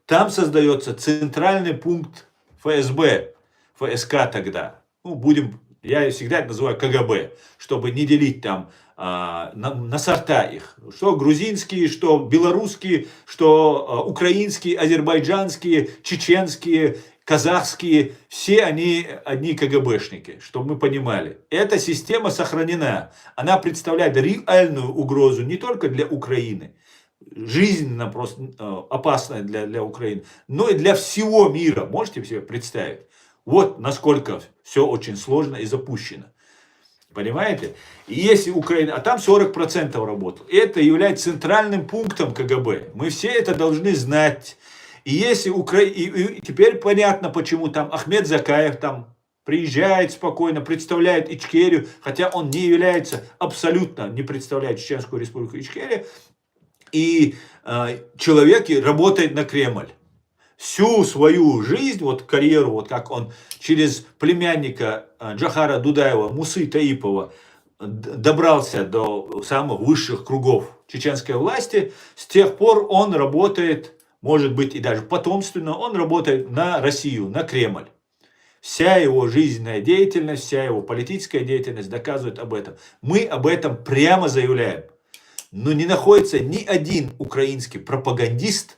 A: там создается центральный пункт ФСБ, ФСК тогда. Я всегда это называю КГБ, чтобы не делить там на сорта их. Что грузинские, что белорусские, что украинские, азербайджанские, чеченские, казахские. Все они одни КГБшники, чтобы мы понимали. Эта система сохранена. Она представляет реальную угрозу не только для Украины, жизненно просто опасная для Украины, но и для всего мира. Можете себе представить? Вот насколько все очень сложно и запущено. Понимаете? И если Украина, а там 40% работал. Это является центральным пунктом КГБ. Мы все это должны знать. И если и теперь понятно, почему там Ахмед Закаев там приезжает спокойно, представляет Ичкерию, хотя он не является, абсолютно не представляет Чеченскую республику Ичкерия. И человек работает на Кремль. Всю свою жизнь, карьеру, как он через племянника Джохара Дудаева, Мусы Таипова, добрался до самых высших кругов чеченской власти, с тех пор он работает, может быть и даже потомственно, он работает на Россию, на Кремль. Вся его жизненная деятельность, вся его политическая деятельность доказывает об этом. Мы об этом прямо заявляем. Но не находится ни один украинский пропагандист,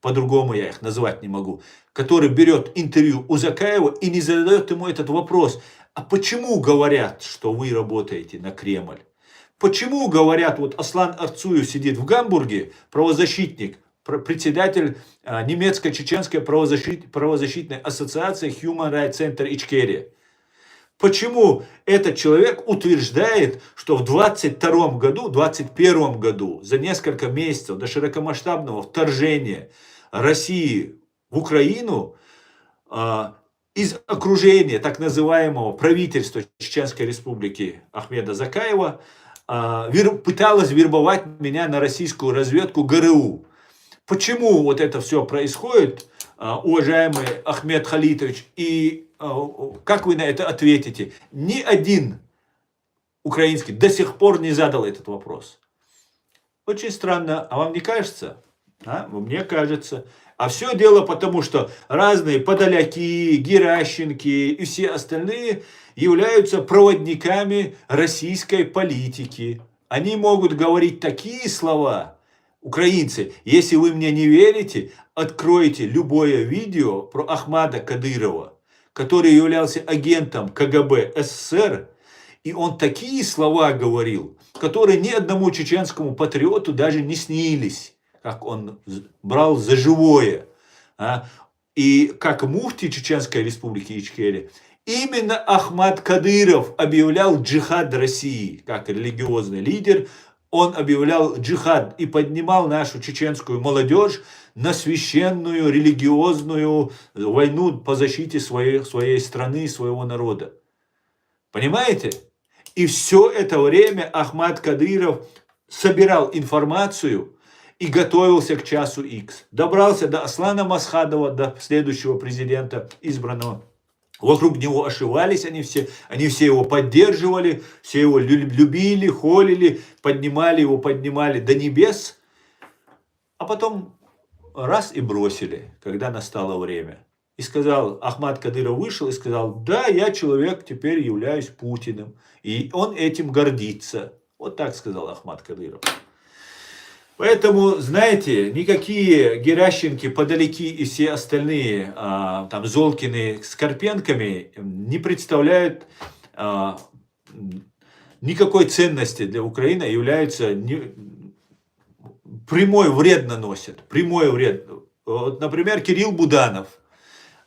A: по-другому я их назвать не могу, который берет интервью у Закаева и не задает ему этот вопрос. А почему говорят, что вы работаете на Кремль? Почему говорят, Аслан Арцуев сидит в Гамбурге, правозащитник, председатель немецко-чеченской правозащитной ассоциации Human Rights Center Ичкерия? Почему этот человек утверждает, что в 2021 году, за несколько месяцев до широкомасштабного вторжения России в Украину, из окружения так называемого правительства Чеченской Республики Ахмеда Закаева пыталась вербовать меня на российскую разведку ГРУ? Почему это все происходит, уважаемый Ахмед Халитович, и как вы на это ответите? Ни один украинский до сих пор не задал этот вопрос. Очень странно, а вам не кажется? Мне кажется. А все дело потому, что разные подоляки, Геращенки и все остальные являются проводниками российской политики. Они могут говорить такие слова, Украинцы, если вы мне не верите, откройте любое видео про Ахмада Кадырова, который являлся агентом КГБ СССР, и он такие слова говорил, которые ни одному чеченскому патриоту даже не снились, как он брал за живое. И как муфти Чеченской республики Ичкерия, именно Ахмад Кадыров объявлял джихад России, как религиозный лидер. Он объявлял джихад и поднимал нашу чеченскую молодежь на священную религиозную войну по защите своей страны и своего народа. Понимаете? И все это время Ахмад Кадыров собирал информацию и готовился к часу X. Добрался до Аслана Масхадова, до следующего президента избранного. Вокруг него ошивались они все его поддерживали, все его любили, холили, поднимали его, поднимали до небес. А потом раз и бросили, когда настало время. И сказал, Ахмад Кадыров вышел и сказал, да, я человек, теперь являюсь Путиным. И он этим гордится. Вот так сказал Ахмад Кадыров. Поэтому, знаете, никакие Геращенки, Подоляки и все остальные, там, Золкины с Карпенками не представляют никакой ценности для Украины, являются прямой вред наносят. Прямой вред. Вот, например, Кирилл Буданов.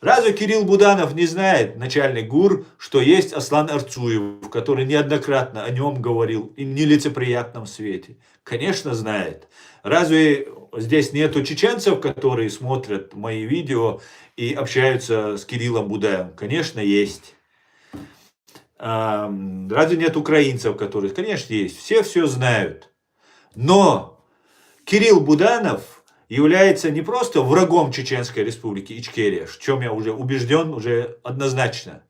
A: Разве Кирилл Буданов не знает, начальник ГУР, что есть Аслан Арцуев, который неоднократно о нем говорил и в нелицеприятном свете? Конечно, знает. Разве здесь нету чеченцев, которые смотрят мои видео и общаются с Кириллом Будаевым? Конечно, есть. Разве нет украинцев, которые... Конечно, есть. Все знают. Но Кирилл Буданов является не просто врагом Чеченской республики Ичкерия, в чем я уже убежден, уже однозначно.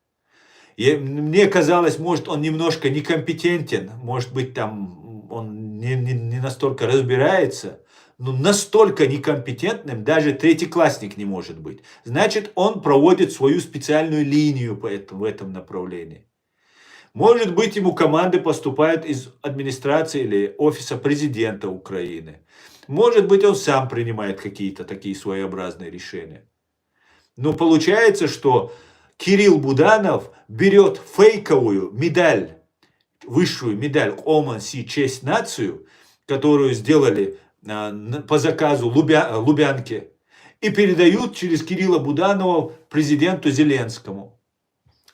A: И мне казалось, может, он немножко некомпетентен, может быть, там он не настолько разбирается, но настолько некомпетентным даже третьеклассник не может быть. Значит, он проводит свою специальную линию в этом направлении. Может быть, ему команды поступают из администрации или офиса президента Украины. Может быть, он сам принимает какие-то такие своеобразные решения. Но получается, что Кирилл Буданов берет фейковую медаль, высшую медаль Оман Си честь нацию, которую сделали по заказу Лубянке, и передают через Кирилла Буданова президенту Зеленскому.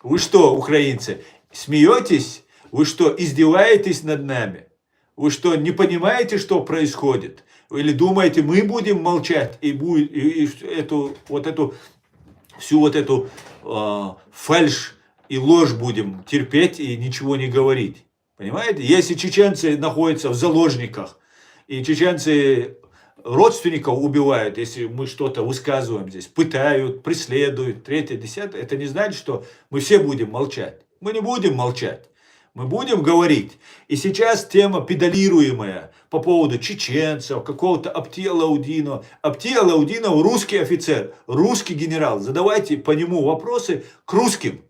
A: Вы что, украинцы, смеетесь? Вы что, издеваетесь над нами? Вы что, не понимаете, что происходит? Или думаете, мы будем молчать и всю эту фальшь и ложь будем терпеть и ничего не говорить? Понимаете? Если чеченцы находятся в заложниках, и чеченцы родственников убивают, если мы что-то высказываем здесь, пытают, преследуют, третье, десятое, это не значит, что мы все будем молчать. Мы не будем молчать. Мы будем говорить. И сейчас тема педалируемая по поводу чеченцев, какого-то Апти Алаудинова. Апти Алаудинов русский офицер, русский генерал. Задавайте по нему вопросы к русским.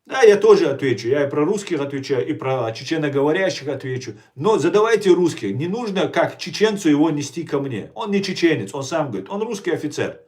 A: Да, я тоже отвечу. Я и про русских отвечаю, и про чеченоговорящих отвечу. Но задавайте русских. Не нужно как чеченцу его нести ко мне. Он не чеченец, он сам говорит. Он русский офицер.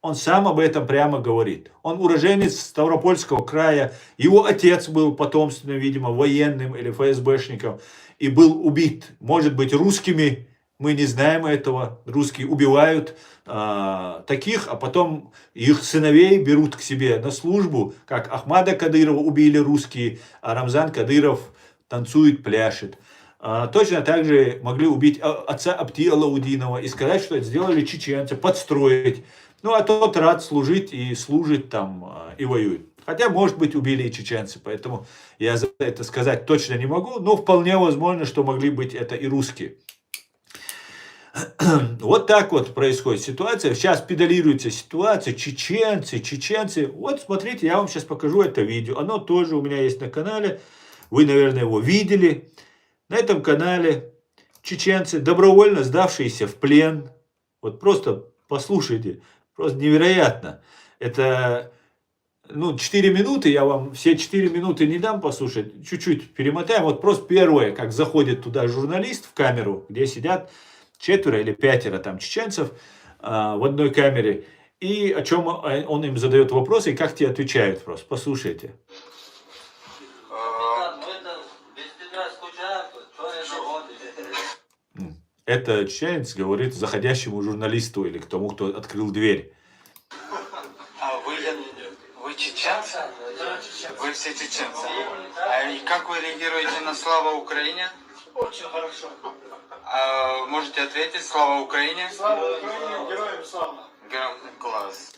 A: Он сам об этом прямо говорит. Он уроженец Ставропольского края. Его отец был потомственным, видимо, военным или ФСБшником. И был убит, может быть, русскими. Мы не знаем этого. Русские убивают таких, а потом их сыновей берут к себе на службу. Как Ахмада Кадырова убили русские, а Рамзан Кадыров танцует, пляшет. Точно так же могли убить отца Апти Алаудинова и сказать, что это сделали чеченцы, подстроить. Ну, а тот рад служить и служит там, и воюет. Хотя, может быть, убили и чеченцы, поэтому я за это сказать точно не могу, но вполне возможно, что могли быть это и русские. Вот так вот происходит ситуация. Сейчас педалируется ситуация, чеченцы. Вот, смотрите, я вам сейчас покажу это видео. Оно тоже у меня есть на канале. Вы, наверное, его видели. На этом канале чеченцы, добровольно сдавшиеся в плен. Вот просто послушайте. Просто невероятно. Это, 4 минуты, я вам все 4 минуты не дам послушать, чуть-чуть перемотаем. Вот просто первое, как заходит туда журналист в камеру, где сидят 4 или 5 там чеченцев в одной камере, и о чем он им задает вопросы, и как те отвечают просто. Послушайте. Это чеченец говорит заходящему журналисту или к тому, кто открыл дверь.
C: А вы чеченцы? Вы все чеченцы. И как вы реагируете на «Слава Украине»?
B: Очень хорошо.
C: Можете ответить «Слава Украине»?
B: Слава Украине, героям слава.
C: Класс.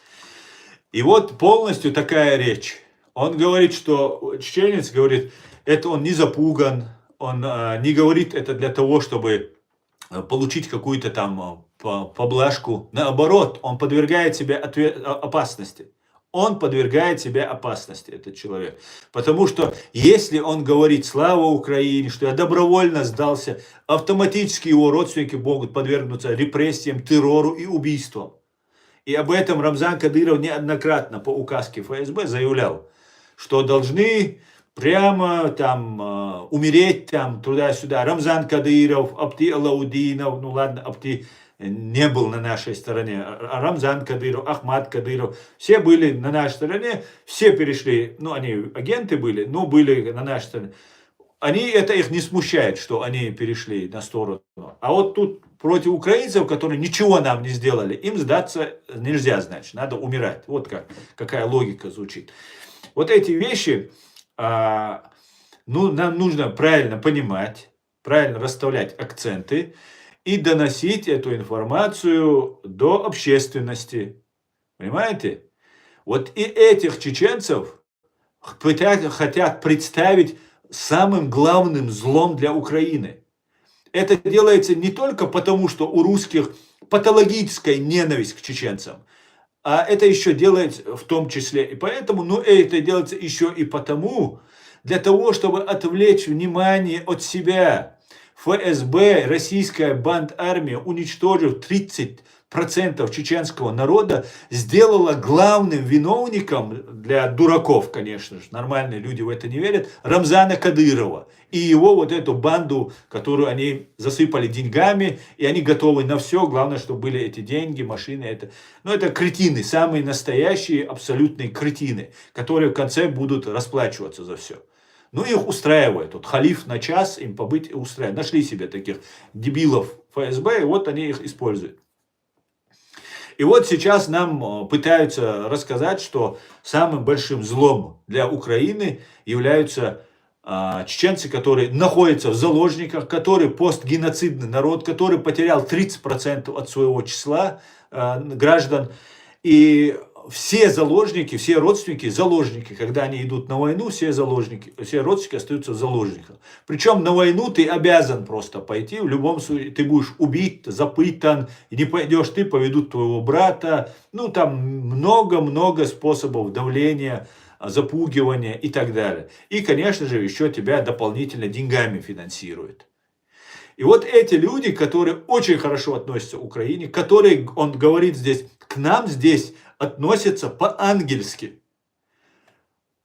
A: И вот полностью такая речь. Он говорит, что чеченец говорит, это он не запуган, он не говорит это для того, чтобы получить какую-то там поблажку. Наоборот, он подвергает себя опасности. Он подвергает себя опасности, этот человек. Потому что если он говорит «Слава Украине», что я добровольно сдался, автоматически его родственники могут подвергнуться репрессиям, террору и убийствам. И об этом Рамзан Кадыров неоднократно по указке ФСБ заявлял, что должны прямо там умереть там туда-сюда. Рамзан Кадыров, Абти Алаудинов, ну ладно, Абти не был на нашей стороне, а Рамзан Кадыров, Ахмад Кадыров, все были на нашей стороне, все перешли, ну они агенты были, но были на нашей стороне. Это их не смущает, что они перешли на сторону. А вот тут против украинцев, которые ничего нам не сделали, им сдаться нельзя, значит, надо умирать. Вот какая логика звучит. Вот эти вещи, нам нужно правильно понимать, правильно расставлять акценты и доносить эту информацию до общественности. Понимаете? Вот и этих чеченцев хотят представить самым главным злом для Украины. Это делается не только потому, что у русских патологическая ненависть к чеченцам, а это еще делается в том числе и поэтому, но это делается еще и потому, для того, чтобы отвлечь внимание от себя. ФСБ, российская бандармия, уничтожив 30% чеченского народа, сделала главным виновником, для дураков, конечно же, нормальные люди в это не верят, Рамзана Кадырова. И его вот эту банду, которую они засыпали деньгами, и они готовы на все, главное, чтобы были эти деньги, машины. Это кретины, самые настоящие, абсолютные кретины, которые в конце будут расплачиваться за все. Ну, их устраивает. Вот халиф на час им побыть устраивает. Нашли себе таких дебилов ФСБ, и вот они их используют. И вот сейчас нам пытаются рассказать, что самым большим злом для Украины являются чеченцы, которые находятся в заложниках, которые постгеноцидный народ, который потерял 30% от своего числа граждан. И все заложники, все родственники заложники. Когда они идут на войну, все родственники остаются в заложниках. Причем на войну ты обязан просто пойти. В любом случае ты будешь убит, запытан. И не пойдешь ты, поведут твоего брата. Ну там много-много способов давления, запугивания и так далее. И, конечно же, еще тебя дополнительно деньгами финансируют. И вот эти люди, которые очень хорошо относятся к Украине, которые, он говорит здесь, к нам здесь относятся по-ангельски.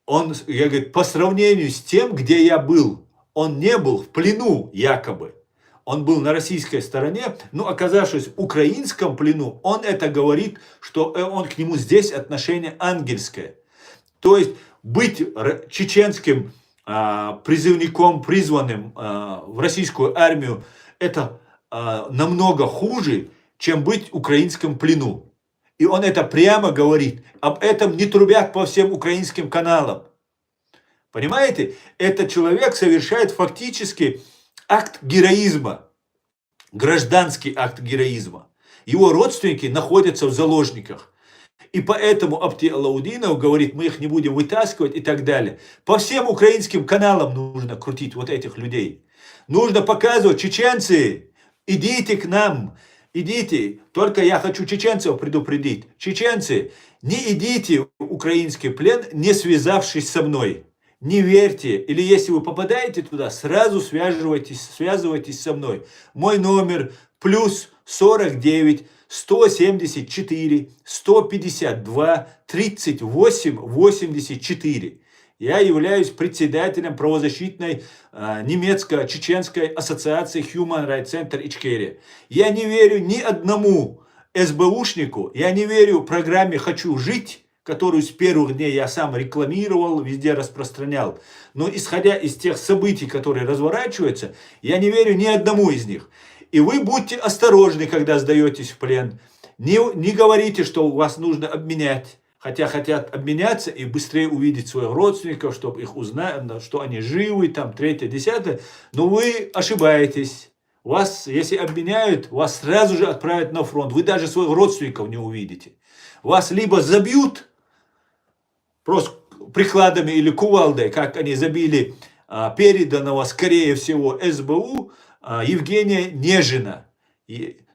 A: Я говорю, по сравнению с тем, где я был, он не был в плену якобы. Он был на российской стороне, но оказавшись в украинском плену, он это говорит, что он к нему здесь отношение ангельское. То есть быть чеченским призывником, призванным в российскую армию, это намного хуже, чем быть в украинском плену. И он это прямо говорит. Об этом не трубят по всем украинским каналам. Понимаете? Этот человек совершает фактически акт героизма. Гражданский акт героизма. Его родственники находятся в заложниках. И поэтому Абти Алаудинов говорит, мы их не будем вытаскивать и так далее. По всем украинским каналам нужно крутить вот этих людей. Нужно показывать, чеченцы, идите к нам. Идите, только я хочу чеченцев предупредить. Чеченцы, не идите в украинский плен, не связавшись со мной. Не верьте, или если вы попадаете туда, сразу связывайтесь со мной. Мой номер +49 174 152 38 84. Я являюсь председателем правозащитной немецко-чеченской ассоциации Human Rights Center Ичкерия. Я не верю ни одному СБУшнику, я не верю программе «Хочу жить», которую с первых дней я сам рекламировал, везде распространял. Но исходя из тех событий, которые разворачиваются, я не верю ни одному из них. И вы будьте осторожны, когда сдаетесь в плен. Не говорите, что вас нужно обменять. Хотя хотят обменяться и быстрее увидеть своих родственников, чтобы их узнать, что они живы, там, третье, десятое. Но вы ошибаетесь. Вас, если обменяют, вас сразу же отправят на фронт. Вы даже своих родственников не увидите. Вас либо забьют, просто прикладами или кувалдой, как они забили переданного, скорее всего, СБУ, Евгения Нежина,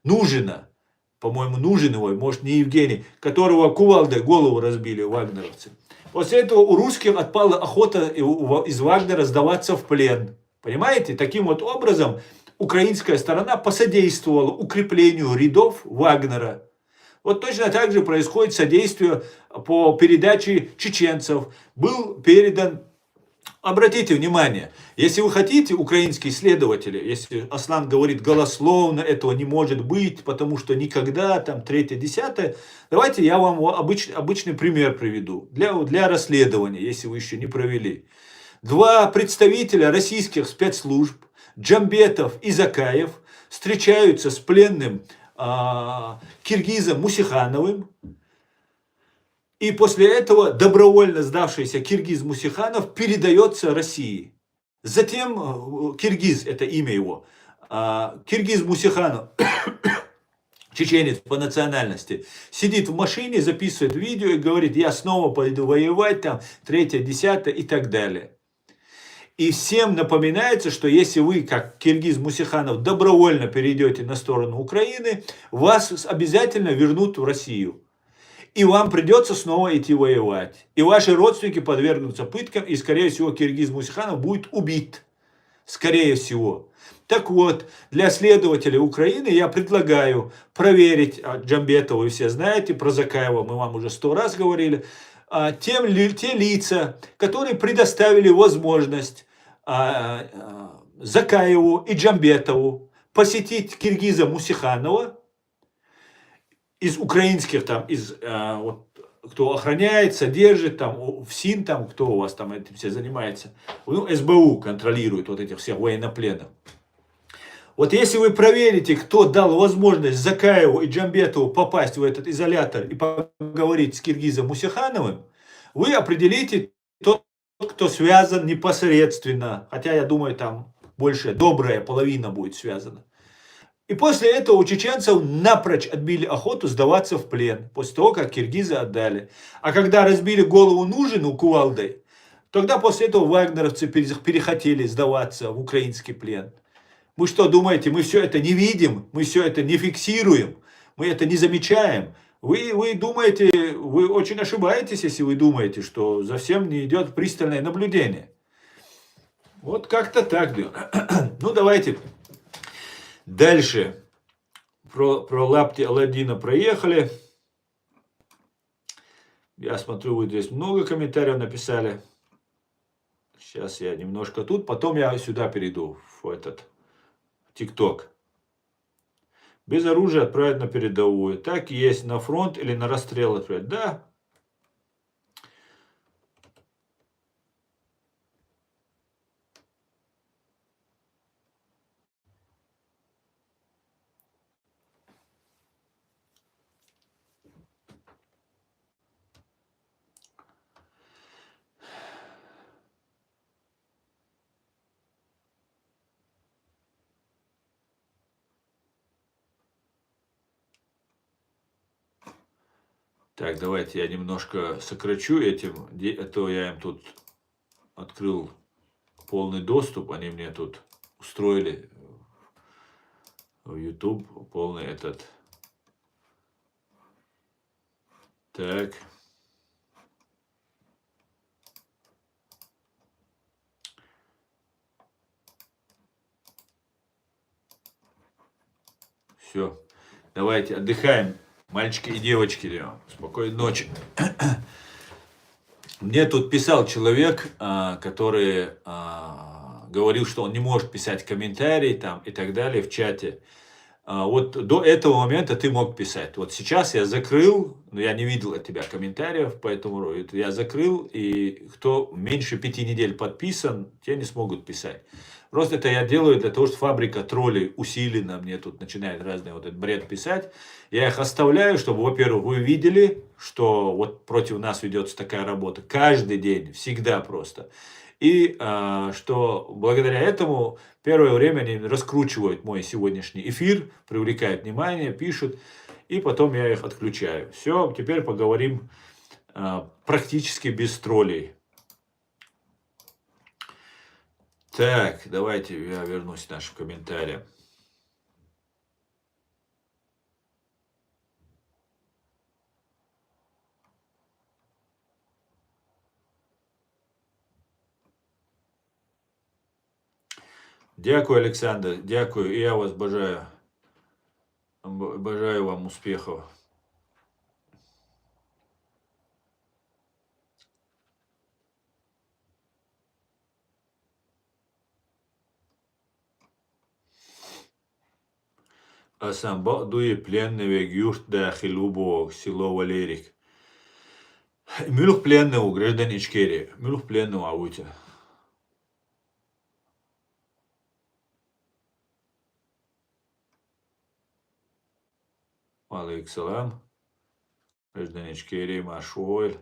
A: Нужина. По-моему, нужен его, может не Евгений, которого кувалдой голову разбили вагнеровцы. После этого у русских отпала охота из Вагнера сдаваться в плен. Понимаете? Таким вот образом украинская сторона посодействовала укреплению рядов Вагнера. Вот точно так же происходит содействие по передаче чеченцев. Был передан. Обратите внимание, если вы хотите, украинские следователи, если Аслан говорит голословно, этого не может быть, потому что никогда, там, третье, десятое, давайте я вам обычный пример приведу для расследования, если вы еще не провели. Два представителя российских спецслужб, Джамбетов и Закаев, встречаются с пленным киргизом Мусихановым. И после этого добровольно сдавшийся киргиз Мусиханов передается России. Затем киргиз, это имя его, киргиз Мусиханов, чеченец по национальности, сидит в машине, записывает видео и говорит: я снова пойду воевать, там, третье, десятое и так далее. И всем напоминается, что если вы, как киргиз Мусиханов, добровольно перейдете на сторону Украины, вас обязательно вернут в Россию. И вам придется снова идти воевать. И ваши родственники подвергнутся пыткам, и, скорее всего, киргиз Мусиханов будет убит. Скорее всего. Так вот, для следователей Украины я предлагаю проверить, Джамбетова вы все знаете, про Закаева мы вам уже 100 раз говорили, те лица, которые предоставили возможность Закаеву и Джамбетову посетить киргиза Мусиханова, из украинских, там, вот, кто охраняет, содержит, там, ФСИН, там, кто у вас там этим все занимается, ну, СБУ контролирует вот этих всех военнопленных. Вот если вы проверите, кто дал возможность Закаеву и Джамбетову попасть в этот изолятор и поговорить с киргизом Мусихановым, вы определите тот, кто связан непосредственно, хотя я думаю, там больше, добрая половина будет связана. И после этого у чеченцев напрочь отбили охоту сдаваться в плен, после того, как киргизы отдали. А когда разбили голову Нужину кувалдой, тогда после этого вагнеровцы перехотели сдаваться в украинский плен. Вы что думаете, мы все это не видим, мы все это не фиксируем, мы это не замечаем? Вы думаете, вы очень ошибаетесь, если вы думаете, что за всем не идет пристальное наблюдение. Вот как-то так. Ну давайте. Дальше про лапти Аладдина проехали. Я смотрю, вы здесь много комментариев написали. Сейчас я немножко тут, потом я сюда перейду, в этот ТикТок. Без оружия отправить на передовую. Так и есть, на фронт или на расстрел отправить. Да. Так, давайте я немножко сокращу этим, а то я им тут открыл полный доступ, они мне тут устроили в YouTube полный этот. Так. Все, давайте отдыхаем. Мальчики и девочки, спокойной ночи. Мне тут писал человек, который говорил, что он не может писать комментарии там и так далее в чате. Вот до этого момента ты мог писать. Вот сейчас я закрыл, но я не видел от тебя комментариев, поэтому я закрыл, и кто меньше 5 недель подписан, те не смогут писать. Просто это я делаю для того, что фабрика троллей усиленно мне тут начинает разный вот этот бред писать. Я их оставляю, чтобы, во-первых, вы видели, что вот против нас ведется такая работа каждый день, всегда просто. И что благодаря этому первое время они раскручивают мой сегодняшний эфир, привлекают внимание, пишут, и потом я их отключаю. Все, теперь поговорим практически без троллей. Так, давайте я вернусь к нашим комментариям. Дякую, Олександр, дякую, і я вас бажаю. Бажаю вам успехов. Асамбо дуи пленного юрт дахилу бог, село Валерик. Мюлх пленного, гражданин Ичкерия. Мюлх пленного ауте. Алейксалам. Гражданин Ичкерия, Машуэль.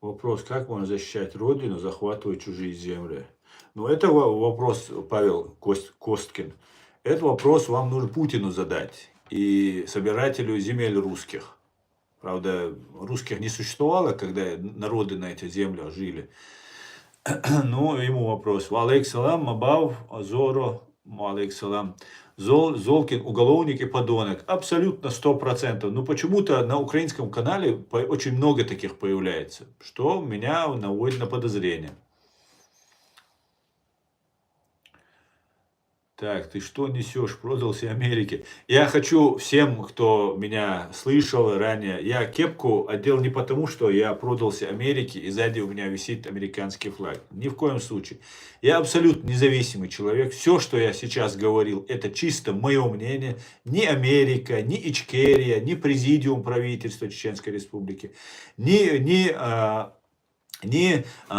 A: Вопрос, как можно защищать Родину, захватывая чужие земли? Ну, это вопрос, Павел Косткин. Этот вопрос вам нужно Путину задать и собирателю земель русских. Правда, русских не существовало, когда народы на этих землях жили. Ну, ему вопрос. Алейксалам, Мабав, Азоро, алейксалам. Золкин, уголовник и подонок. Абсолютно 100%. Но почему-то на украинском канале очень много таких появляется, что меня наводит на подозрение. Так, ты что несешь? Продался Америке. Я хочу всем, кто меня слышал ранее, я кепку одел не потому, что я продался Америке и сзади у меня висит американский флаг. Ни в коем случае. Я абсолютно независимый человек. Все, что я сейчас говорил, это чисто мое мнение. Ни Америка, ни Ичкерия, ни президиум правительства Чеченской Республики, ни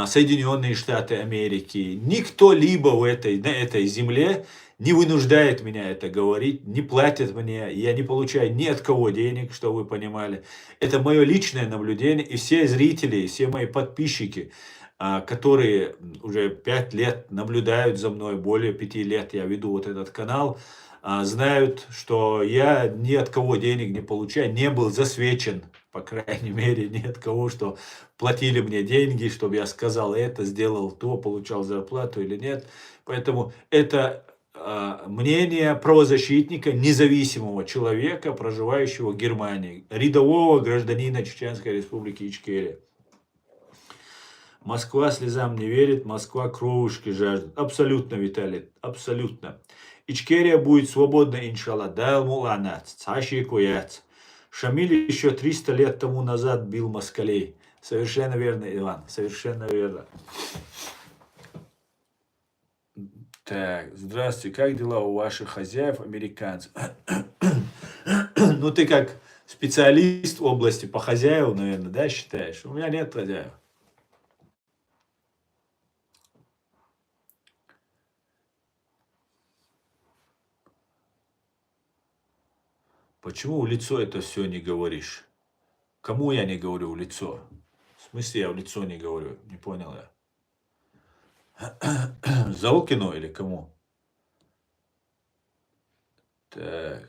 A: Соединенные Штаты Америки, ни кто-либо на этой земле не вынуждает меня это говорить, не платит мне, я не получаю ни от кого денег, что вы понимали. Это мое личное наблюдение, и все зрители, все мои подписчики, которые уже 5 лет наблюдают за мной, более 5 лет я веду вот этот канал, знают, что я ни от кого денег не получаю, не был засвечен, по крайней мере, ни от кого, что платили мне деньги, чтобы я сказал это, сделал то, получал зарплату или нет. Поэтому это мнение правозащитника, независимого человека, проживающего в Германии, рядового гражданина Чеченской Республики Ичкерия. Москва слезам не верит, Москва кровушки жаждет. Абсолютно, Виталий, абсолютно. Ичкерия будет свободна, иншаллах. Дайл муланат, цаши куяц. Шамиль еще 300 лет тому назад бил москалей. Совершенно верно, Иван, совершенно верно. Так, здравствуйте, как дела у ваших хозяев, американцев? Ну, ты как специалист в области по хозяевам, наверное, да, считаешь? У меня нет хозяев. Почему в лицо это все не говоришь? Кому я не говорю в лицо? В смысле я в лицо не говорю? Не понял я. Заукину или кому? Так.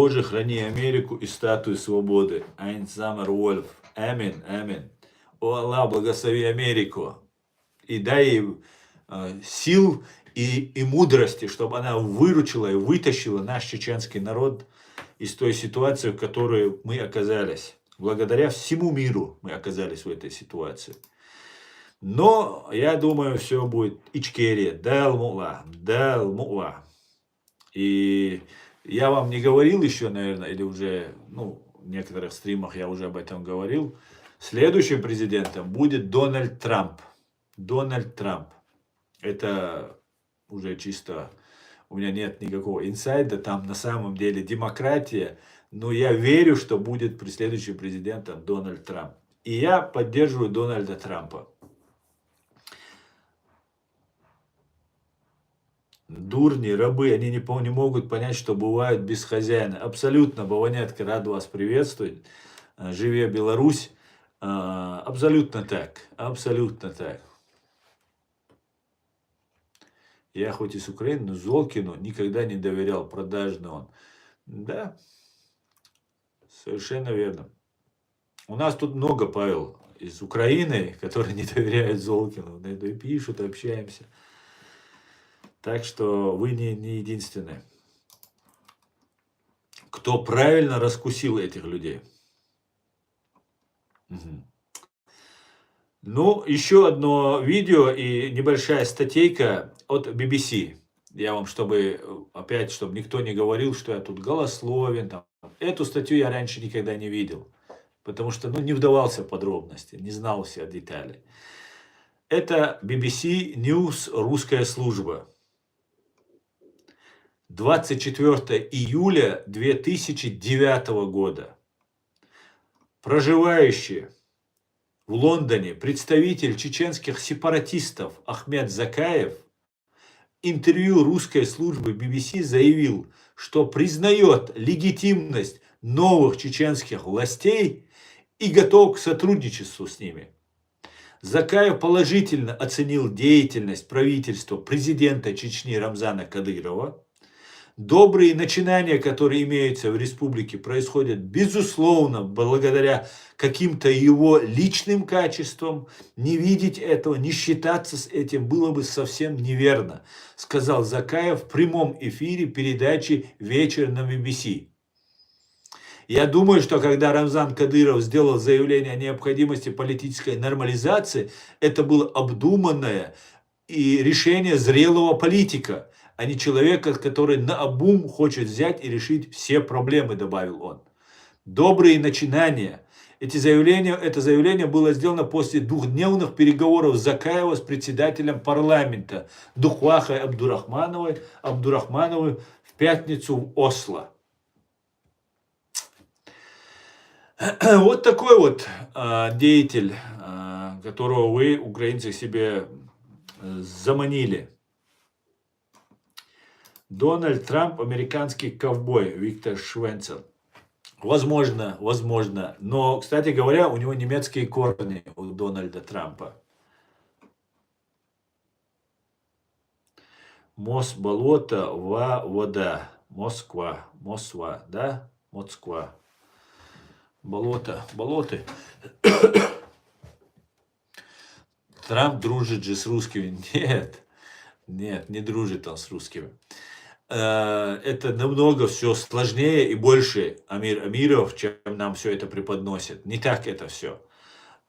A: Боже, храни Америку и статую свободы. Ein Summer Wolf. Аминь, аминь. О Аллах, благослови Америку. И дай ей сил и мудрости, чтобы она выручила и вытащила наш чеченский народ из той ситуации, в которой мы оказались. Благодаря всему миру мы оказались в этой ситуации. Но я думаю, все будет Ичкерия, Дал-Мула. И я вам не говорил еще, наверное, или уже, в некоторых стримах я уже об этом говорил. Следующим президентом будет Дональд Трамп. Дональд Трамп. Это уже чисто, у меня нет никакого инсайда, там на самом деле демократия, но я верю, что будет следующим президентом Дональд Трамп. И я поддерживаю Дональда Трампа. Дурни, рабы, они не могут понять, что бывают без хозяина. Абсолютно, Баванятка, рад вас приветствовать. Живе Беларусь. Абсолютно так, абсолютно так. Я хоть и с Украины, но Золкину никогда не доверял, продажный он. Да, совершенно верно. У нас тут много, Павел, из Украины, которые не доверяют Золкину. И пишут, общаемся. Так что вы не единственные, кто правильно раскусил этих людей. Угу. Ну, еще одно видео и небольшая статейка от BBC. Я вам, чтобы никто не говорил, что я тут голословен. Эту статью я раньше никогда не видел. Потому что, не вдавался в подробности, не знал все детали. Это BBC News русская служба. 24 июля 2009 года. Проживающий в Лондоне представитель чеченских сепаратистов Ахмед Закаев интервью русской службы BBC заявил, что признает легитимность новых чеченских властей и готов к сотрудничеству с ними. Закаев положительно оценил деятельность правительства президента Чечни Рамзана Кадырова. Добрые начинания, которые имеются в республике, происходят, безусловно, благодаря каким-то его личным качествам. Не видеть этого, не считаться с этим было бы совсем неверно, сказал Закаев в прямом эфире передачи «Вечер» на BBC. Я думаю, что когда Рамзан Кадыров сделал заявление о необходимости политической нормализации, это было обдуманное и решение зрелого политика, а не человека, который наобум хочет взять и решить все проблемы, добавил он. Добрые начинания. Это заявление было сделано после двухдневных переговоров Закаева с председателем парламента Духвахой Абдурахмановой в пятницу в Осло. Вот такой вот деятель, которого вы, украинцы, себе заманили. Дональд Трамп, американский ковбой, Виктор Швенцер. Возможно. Но, кстати говоря, у него немецкие корни, у Дональда Трампа. Болото, вода. Москва, да? Москва. Болоты. Трамп дружит же с русскими. Нет, не дружит он с русскими. Это намного все сложнее и больше Амиров, чем нам все это преподносит. Не так это все.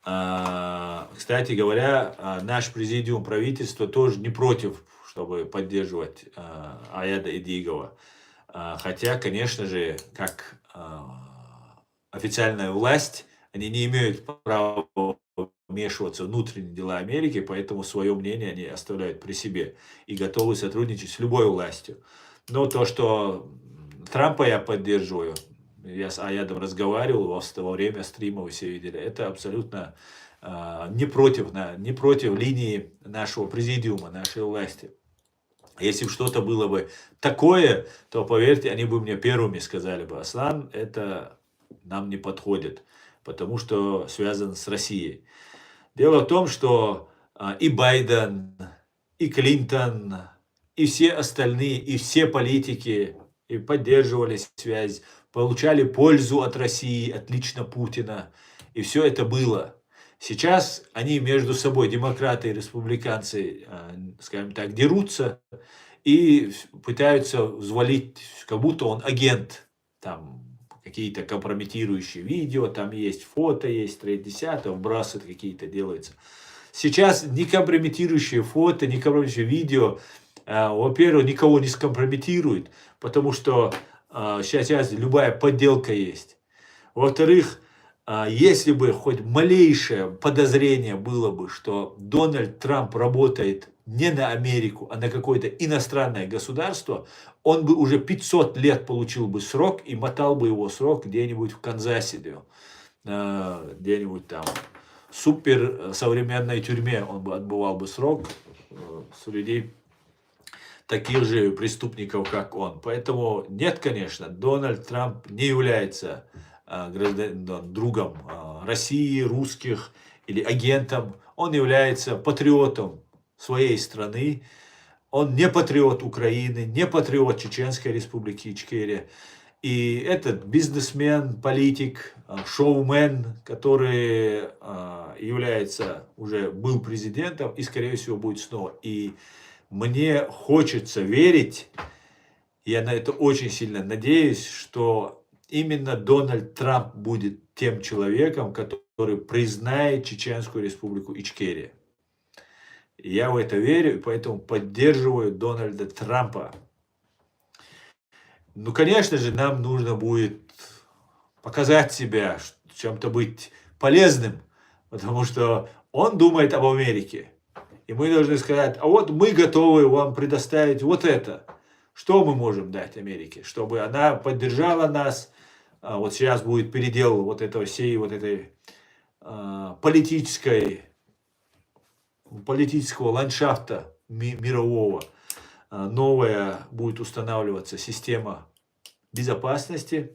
A: Кстати говоря, наш президиум правительства тоже не против, чтобы поддерживать Аяда Идигова. Хотя, конечно же, как официальная власть, они не имеют права вмешиваться в внутренние дела Америки, поэтому свое мнение они оставляют при себе и готовы сотрудничать с любой властью. Но то, что Трампа я поддерживаю, я с Аядом разговаривал во время стрима, вы все видели, это абсолютно не против линии нашего президиума, нашей власти. Если бы что-то было бы такое, то, поверьте, они бы мне первыми сказали бы: Аслан, это нам не подходит, потому что связано с Россией. Дело в том, что и Байден, и Клинтон, и все остальные, и все политики и поддерживали связь, получали пользу от России, от лично Путина. И все это было. Сейчас они между собой, демократы и республиканцы, скажем так, дерутся и пытаются взвалить, как будто он агент. Там какие-то компрометирующие видео, там есть фото, есть 3/10, вбрасы какие-то делаются. Сейчас не компрометирующие фото, не компрометирующие видео, во-первых, никого не скомпрометирует, потому что сейчас любая подделка есть. Во-вторых, если бы хоть малейшее подозрение было бы, что Дональд Трамп работает не на Америку, а на какое-то иностранное государство, он бы уже 500 лет получил бы срок и мотал бы его срок где-нибудь в Канзасе, где-нибудь там в супер современной тюрьме он бы отбывал бы срок с людей таких же преступников, как он. Поэтому нет, конечно, Дональд Трамп не является другом России, русских или агентом. Он является патриотом своей страны. Он не патриот Украины, не патриот Чеченской республики Ичкерия. И этот бизнесмен, политик, шоумен, который был президентом и, скорее всего, будет снова. И мне хочется верить, я на это очень сильно надеюсь, что именно Дональд Трамп будет тем человеком, который признает Чеченскую республику Ичкерия. Я в это верю, и поэтому поддерживаю Дональда Трампа. Ну, конечно же, нам нужно будет показать себя, чем-то быть полезным, потому что он думает об Америке. И мы должны сказать, а вот мы готовы вам предоставить вот это. Что мы можем дать Америке, чтобы она поддержала нас. Вот сейчас будет передел вот этого всей вот этой политического ландшафта мирового. Новая будет устанавливаться система безопасности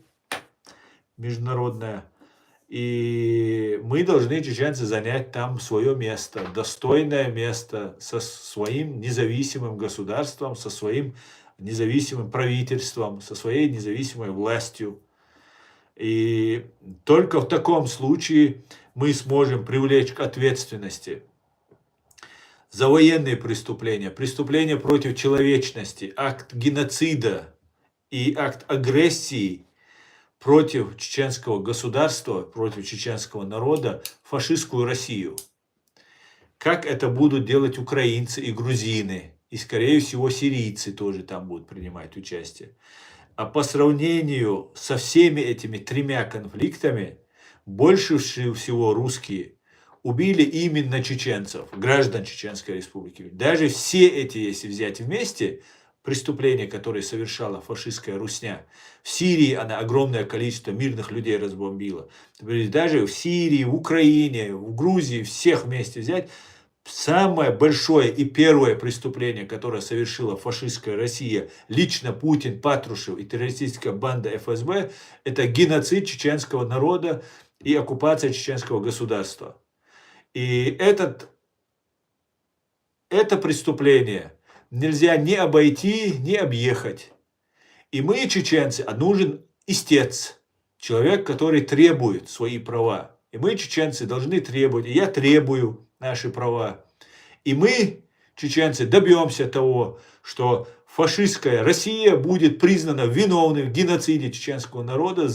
A: международная. И мы должны, чеченцы, занять там свое место, достойное место, со своим независимым государством, со своим независимым правительством, со своей независимой властью. И только в таком случае мы сможем привлечь к ответственности за военные преступления, преступления против человечности, акт геноцида и акт агрессии против чеченского государства, против чеченского народа, фашистскую Россию. Как это будут делать украинцы и грузины, и, скорее всего, сирийцы тоже там будут принимать участие. А по сравнению со всеми этими тремя конфликтами, больше всего русские убили именно чеченцев, граждан Чеченской Республики. Даже все эти, если взять вместе, преступления, которые совершала фашистская Русня, в Сирии она огромное количество мирных людей разбомбила. Даже в Сирии, в Украине, в Грузии, всех вместе взять, самое большое и первое преступление, которое совершила фашистская Россия, лично Путин, Патрушев и террористическая банда ФСБ, это геноцид чеченского народа и оккупация чеченского государства. И это преступление нельзя ни обойти, ни объехать. И мы, чеченцы, нужен истец, человек, который требует свои права. И мы, чеченцы, должны требовать, и я требую наши права. И мы, чеченцы, добьемся того, что фашистская Россия будет признана виновной в геноциде чеченского народа,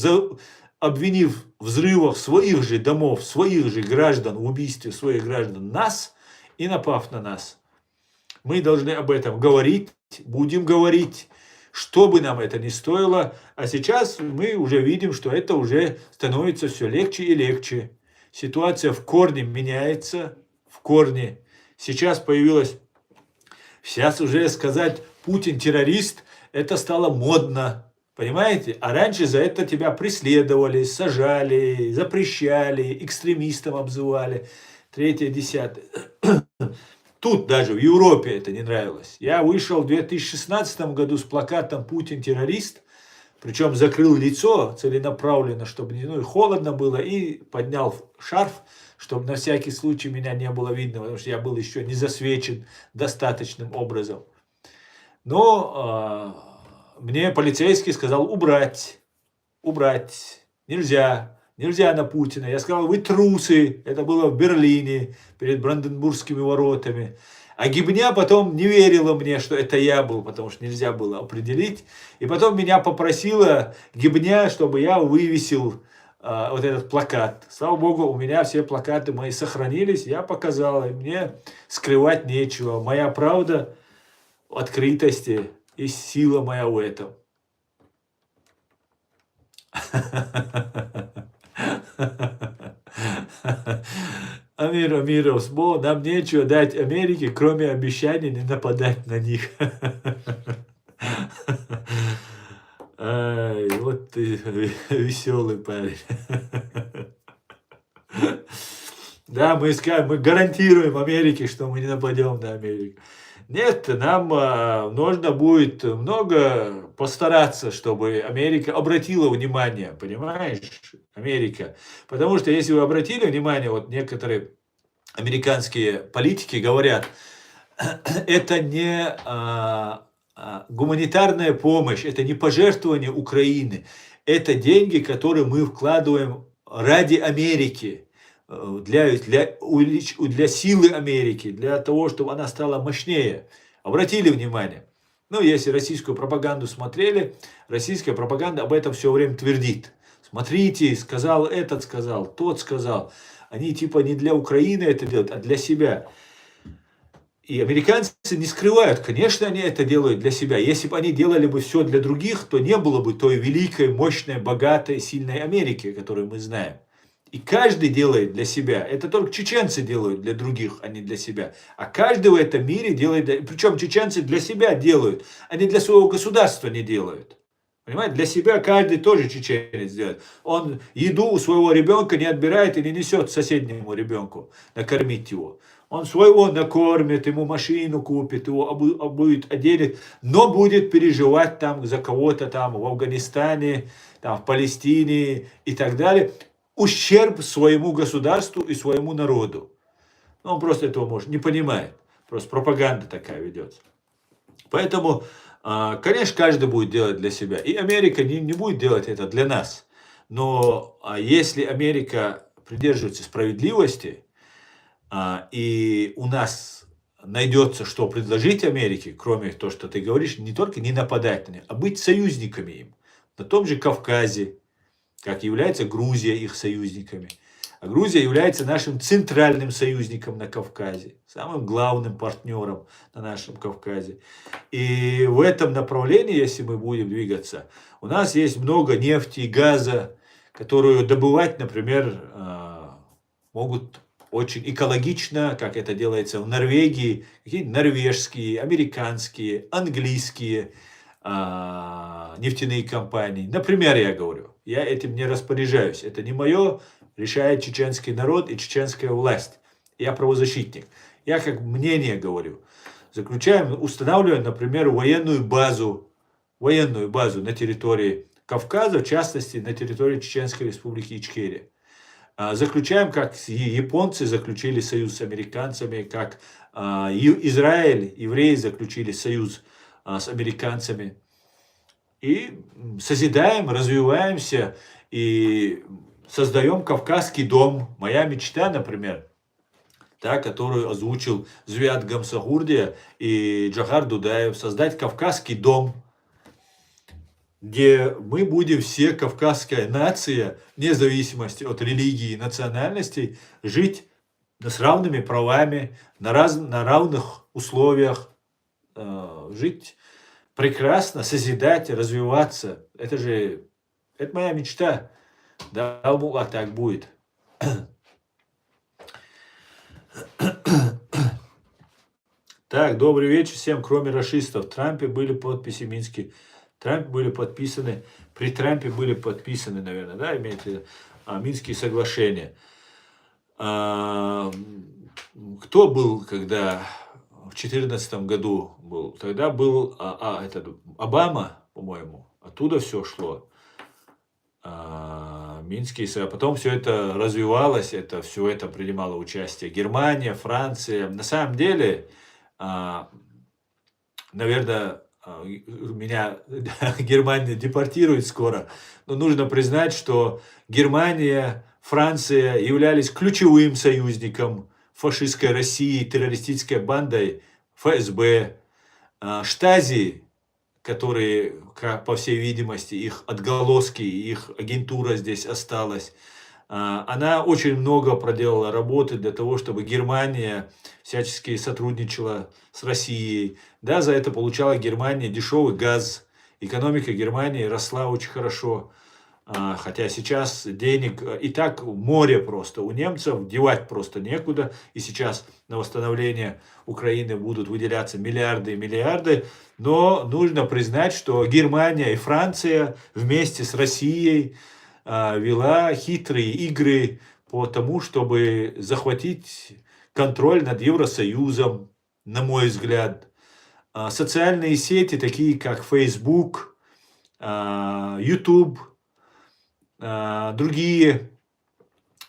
A: обвинив в взрывах своих же домов, своих же граждан, в убийстве своих граждан нас и напав на нас. Мы должны об этом говорить, будем говорить, что бы нам это ни стоило. А сейчас мы уже видим, что это уже становится все легче и легче. Ситуация в корне меняется, в корне. Сейчас уже сказать Путин террорист, это стало модно. Понимаете? А раньше за это тебя преследовали, сажали, запрещали, экстремистом обзывали. 3-10. Тут даже в Европе это не нравилось. Я вышел в 2016 году с плакатом «Путин террорист», причем закрыл лицо целенаправленно, чтобы холодно было, и поднял шарф, чтобы на всякий случай меня не было видно, потому что я был еще не засвечен достаточным образом. Но мне полицейский сказал убрать убрать. Нельзя. Нельзя на Путина. Я сказал, вы трусы. Это было в Берлине, перед Бранденбургскими воротами. А Гибня потом не верила мне, что это я был, потому что нельзя было определить. И потом меня попросила Гибня, чтобы я вывесил вот этот плакат. Слава Богу, у меня все плакаты мои сохранились. Я показал, и мне скрывать нечего. Моя правда в открытости и сила моя в этом. Амиров, нам нечего дать Америке, кроме обещаний не нападать на них. Ай, вот ты веселый парень. Да, мы гарантируем Америке, что мы не нападем на Америку. Нет, нам нужно будет много постараться, чтобы Америка обратила внимание, понимаешь, Америка. Потому что если вы обратили внимание, вот некоторые американские политики говорят, это не гуманитарная помощь, это не пожертвование Украины, это деньги, которые мы вкладываем ради Америки. Для силы Америки, для того, чтобы она стала мощнее. Обратили внимание? Ну, если российскую пропаганду смотрели, российская пропаганда об этом все время твердит. Смотрите, сказал этот, сказал, тот сказал. Они типа не для Украины это делают, а для себя. И американцы не скрывают, конечно, они это делают для себя. Если бы они делали бы все для других, то не было бы той великой, мощной, богатой, сильной Америки, которую мы знаем. И каждый делает для себя. Это только чеченцы делают для других, а не для себя. А каждый в этом мире делает, причем чеченцы для себя делают, они для своего государства не делают. Понимаете, для себя каждый тоже чеченец делает. Он еду у своего ребенка не отбирает и не несет соседнему ребенку накормить его. Он своего накормит, ему машину купит, его будет оденет, но будет переживать там за кого-то там в Афганистане, там в Палестине и так далее. Ущерб своему государству и своему народу. Он просто этого может не понимает. Просто пропаганда такая ведется. Поэтому, конечно, каждый будет делать для себя. И Америка не будет делать это для нас. Но если Америка придерживается справедливости, и у нас найдется, что предложить Америке, кроме того, что ты говоришь, не только не нападать на них, а быть союзниками им. На том же Кавказе, как является Грузия их союзниками. А Грузия является нашим центральным союзником на Кавказе, самым главным партнером на нашем Кавказе. И в этом направлении, если мы будем двигаться, у нас есть много нефти и газа, которую добывать, например, могут очень экологично, как это делается в Норвегии, какие-то норвежские, американские, английские нефтяные компании. Например, я говорю, я этим не распоряжаюсь. Это не мое, решает чеченский народ и чеченская власть. Я правозащитник. Я как мнение говорю. Устанавливаем, например, военную базу на территории Кавказа, в частности, на территории Чеченской республики Ичкерия. Заключаем, как японцы заключили союз с американцами, как Израиль, евреи заключили союз с американцами. И созидаем, развиваемся и создаем Кавказский дом. Моя мечта, например, та, которую озвучил Зviat Гамсагурдия и Джохар Дудаев, создать Кавказский дом, где мы будем все, кавказская нация, вне зависимости от религии и национальностей, жить с равными правами, на равных условиях, жить прекрасно, созидать, развиваться. Это моя мечта. Да, а так будет. Так, добрый вечер всем, кроме рашистов. В Трампе были подписи минские. При Трампе были подписаны, наверное, да, имеете в виду, Минские соглашения. Кто был, когда в 2014 году был? Тогда был Обама, по-моему, оттуда все шло. Минские соглашения. Потом все это развивалось, все это принимало участие Германия, Франция. На самом деле, наверное, меня Германия депортирует скоро, но нужно признать, что Германия, Франция являлись ключевым союзником фашистской России, террористической бандой ФСБ, Штази, которые, по всей видимости, их отголоски, их агентура здесь осталась. Она очень много проделала работы для того, чтобы Германия всячески сотрудничала с Россией. Да, за это получала Германия дешевый газ. Экономика Германии росла очень хорошо. Хотя сейчас денег и так море просто у немцев, девать просто некуда. И сейчас на восстановление Украины будут выделяться миллиарды и миллиарды. Но нужно признать, что Германия и Франция вместе с Россией вела хитрые игры по тому, чтобы захватить контроль над Евросоюзом, на мой взгляд. Социальные сети, такие как Facebook, YouTube, другие,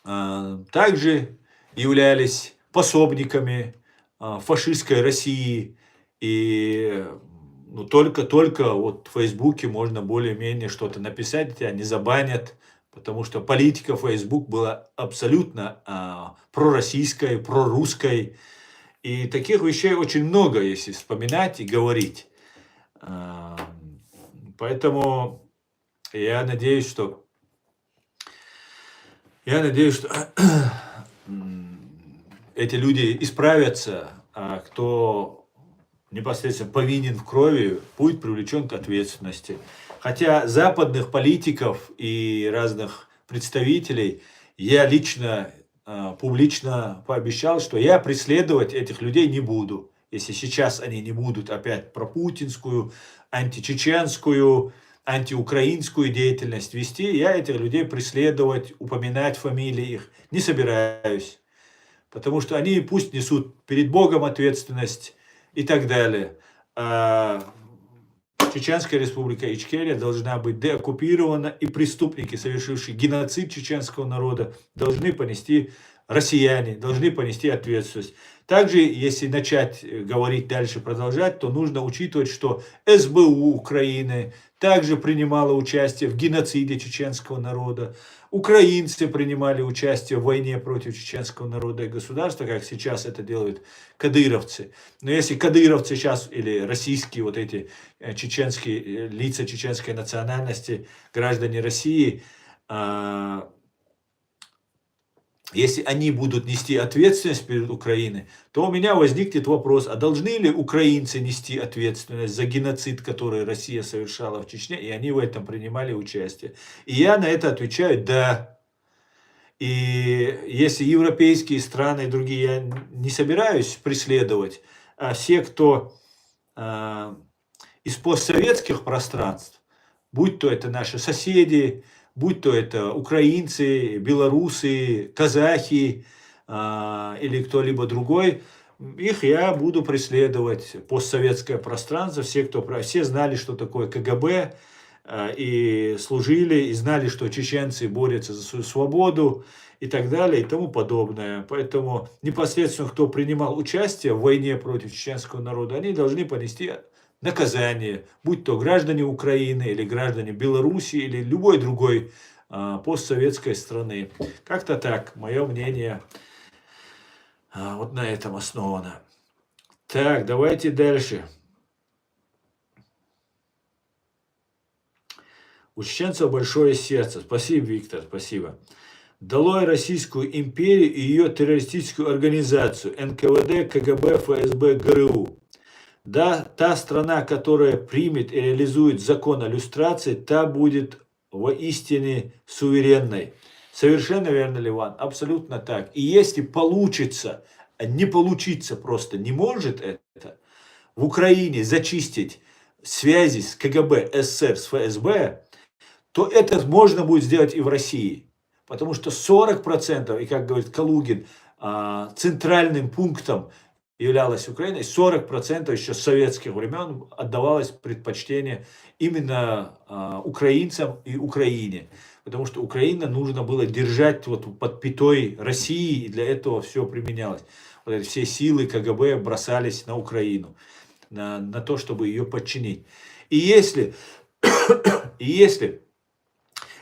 A: также являлись пособниками фашистской России. И только вот в Фейсбуке можно более-менее что-то написать, тебя не забанят, потому что политика Facebook была абсолютно пророссийской, прорусской. И таких вещей очень много, если вспоминать и говорить. Поэтому я надеюсь, что эти люди исправятся, а кто непосредственно повинен в крови, будет привлечен к ответственности. Хотя западных политиков и разных представителей я лично, публично пообещал, что я преследовать этих людей не буду. Если сейчас они не будут опять пропутинскую, античеченскую, антиукраинскую деятельность вести, я этих людей преследовать, упоминать фамилии их не собираюсь. Потому что они пусть несут перед Богом ответственность и так далее. Чеченская республика Ичкерия должна быть деоккупирована, и преступники, совершившие геноцид чеченского народа, должны понести, россияне, должны понести ответственность. Также, если начать говорить дальше, продолжать, то нужно учитывать, что СБУ Украины также принимала участие в геноциде чеченского народа. Украинцы принимали участие в войне против чеченского народа и государства, как сейчас это делают кадыровцы. Но если кадыровцы сейчас, или российские вот эти чеченские лица чеченской национальности, граждане России, если они будут нести ответственность перед Украиной, то у меня возникнет вопрос, а должны ли украинцы нести ответственность за геноцид, который Россия совершала в Чечне, и они в этом принимали участие? И я на это отвечаю «да». И если европейские страны и другие я не собираюсь преследовать, а все, кто из постсоветских пространств, будь то это наши соседи, будь то это украинцы, белорусы, казахи или кто-либо другой, их я буду преследовать. Постсоветское пространство, все знали, что такое КГБ, и служили, и знали, что чеченцы борются за свою свободу и так далее, и тому подобное. Поэтому непосредственно, кто принимал участие в войне против чеченского народа, они должны понести наказание, будь то граждане Украины, или граждане Беларуси, или любой другой постсоветской страны. Как-то так, мое мнение вот на этом основано. Так, давайте дальше. У чеченцев большое сердце. Спасибо, Виктор, спасибо. Долой Российскую империю и ее террористическую организацию НКВД, КГБ, ФСБ, ГРУ. Да, та страна, которая примет и реализует закон о люстрации, та будет воистине суверенной. Совершенно верно, Ливан, абсолютно так. И если получится, не получится просто, не может это, в Украине зачистить связи с КГБ, СССР, с ФСБ, то это можно будет сделать и в России. Потому что 40%, и как говорит Калугин, центральным пунктом являлась Украина, и 40% еще с советских времен отдавалось предпочтение именно украинцам и Украине. Потому что Украина нужно было держать вот под пятой России, и для этого все применялось. Вот эти все силы КГБ бросались на Украину. на то, чтобы ее подчинить. И если, и если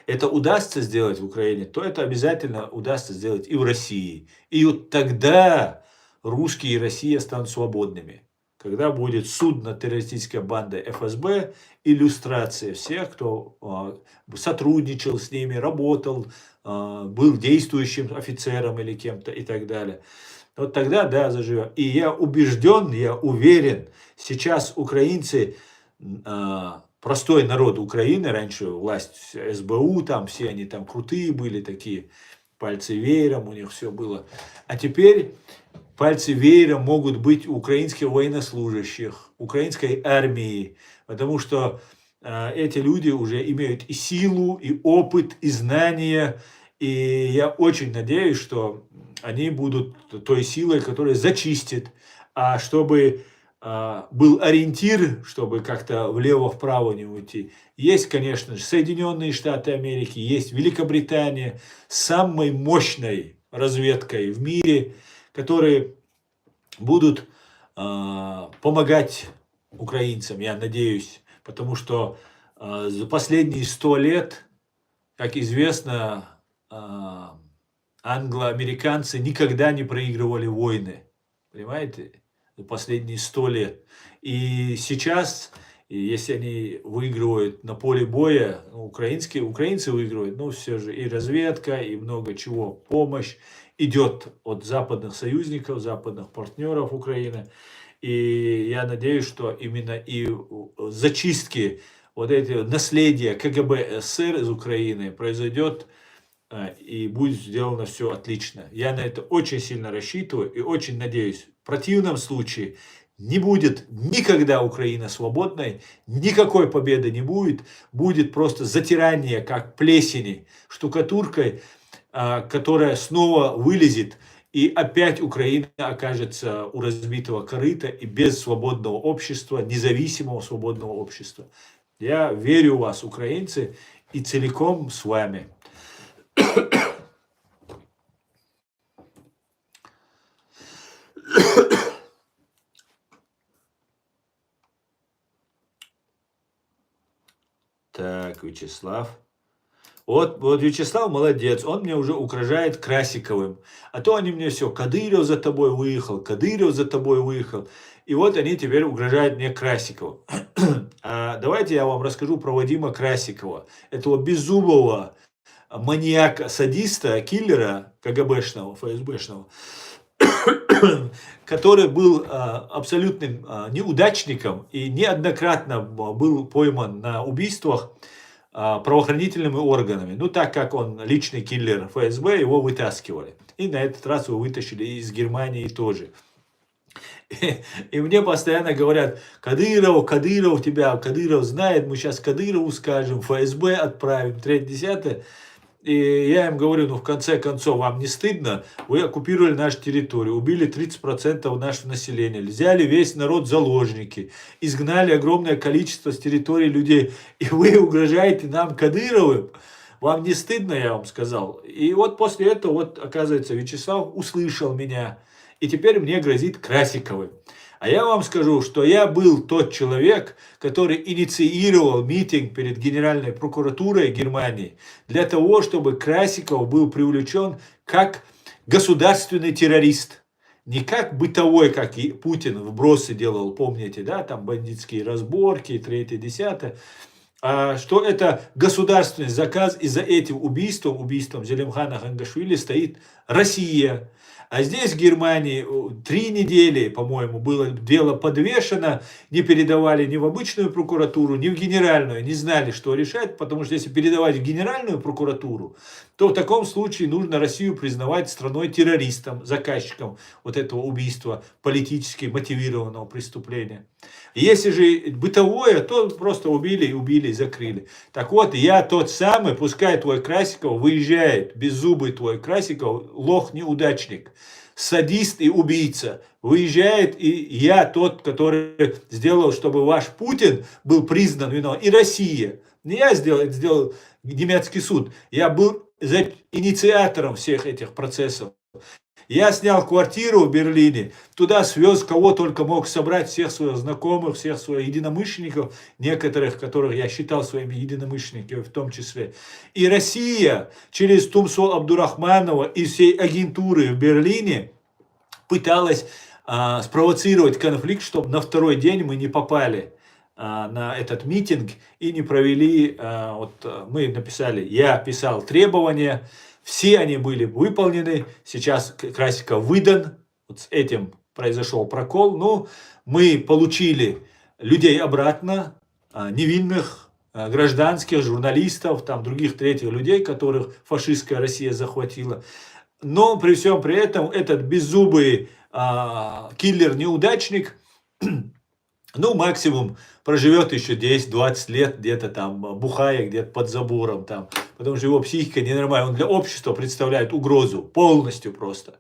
A: это удастся сделать в Украине, то это обязательно удастся сделать и в России. И вот тогда русские и Россия станут свободными. Когда будет суд над террористической бандой ФСБ, иллюстрация всех, кто сотрудничал с ними, работал, был действующим офицером или кем-то и так далее. Вот тогда, да, заживем. И я убежден, я уверен, сейчас украинцы, простой народ Украины, раньше власть СБУ, там все они там крутые были, такие пальцы веером, у них все было. А теперь пальцы веером могут быть у украинских военнослужащих, украинской армии, потому что эти люди уже имеют и силу, и опыт, и знания. И я очень надеюсь, что они будут той силой, которая зачистит. А чтобы был ориентир, чтобы как-то влево-вправо не уйти. Есть, конечно же, Соединенные Штаты Америки, есть Великобритания с самой мощной разведкой в мире, которые будут помогать украинцам, я надеюсь, потому что за последние 100 лет, как известно, англо-американцы никогда не проигрывали войны, понимаете? За последние 100 лет. И сейчас, если они выигрывают на поле боя, украинцы выигрывают, но все же и разведка, и много чего, помощь идет от западных союзников, западных партнеров Украины. И я надеюсь, что именно и зачистки вот эти наследия КГБ СССР из Украины произойдет, и будет сделано все отлично. Я на это очень сильно рассчитываю и очень надеюсь. В противном случае не будет никогда Украина свободной, никакой победы не будет, будет просто затирание, как плесени, штукатуркой, которая снова вылезет, и опять Украина окажется у разбитого корыта и без свободного общества, независимого свободного общества. Я верю в вас, украинцы, и целиком с вами. Так, Вячеслав. Вот Вячеслав молодец, он мне уже угрожает Красиковым. А то они мне все, Кадыров за тобой выехал, Кадыров за тобой выехал. И вот они теперь угрожают мне Красиковым. А давайте я вам расскажу про Вадима Красикова, этого беззубого маньяка, садиста, киллера КГБшного, ФСБшного, который был абсолютным неудачником и неоднократно был пойман на убийствах правоохранительными органами. Ну, так как он личный киллер ФСБ, его вытаскивали. И на этот раз его вытащили из Германии тоже. И мне постоянно говорят, Кадыров тебя, Кадыров знает, мы сейчас Кадырову скажем, ФСБ отправим, 3-10. И я им говорю, ну в конце концов, вам не стыдно? Вы оккупировали нашу территорию, убили 30% нашего населения, взяли весь народ в заложники, изгнали огромное количество с территории людей, и вы угрожаете нам Кадыровым? Вам не стыдно, я вам сказал? И вот после этого, вот оказывается, Вячеслав услышал меня, и теперь мне грозит Красиковым. А я вам скажу, что я был тот человек, который инициировал митинг перед Генеральной прокуратурой Германии для того, чтобы Красиков был привлечен как государственный террорист. Не как бытовой, как и Путин вбросы делал, помните, да, там бандитские разборки, 3-10. А что это государственный заказ, и за этим убийством Зелимхана Хангашвили стоит Россия. А здесь в Германии 3 недели, по-моему, было дело подвешено, не передавали ни в обычную прокуратуру, ни в генеральную, не знали, что решать, потому что если передавать в генеральную прокуратуру, то в таком случае нужно Россию признавать страной-террористом, заказчиком вот этого убийства, политически мотивированного преступления. Если же бытовое, то просто убили и закрыли. Так вот, я тот самый, пускай твой Красиков выезжает, беззубый твой Красиков, лох-неудачник, садист и убийца, выезжает, и я тот, который сделал, чтобы ваш Путин был признан виновным, и Россия. Не я сделал немецкий суд, я был инициатором всех этих процессов. Я снял квартиру в Берлине, туда свез кого только мог собрать, всех своих знакомых, всех своих единомышленников, некоторых, которых я считал своими единомышленниками в том числе. И Россия через Тумсо Абдурахманова и всей агентуры в Берлине пыталась спровоцировать конфликт, чтобы на второй день мы не попали на этот митинг и не провели, мы написали, я писал требования, все они были выполнены, сейчас Красиков выдан, вот с этим произошел прокол, но мы получили людей обратно, невинных, гражданских, журналистов, там других третьих людей, которых фашистская Россия захватила. Но при всем при этом этот беззубый киллер-неудачник, ну, максимум проживет еще 10-20 лет где-то там, бухая где-то под забором там, потому что его психика ненормальная, он для общества представляет угрозу полностью просто.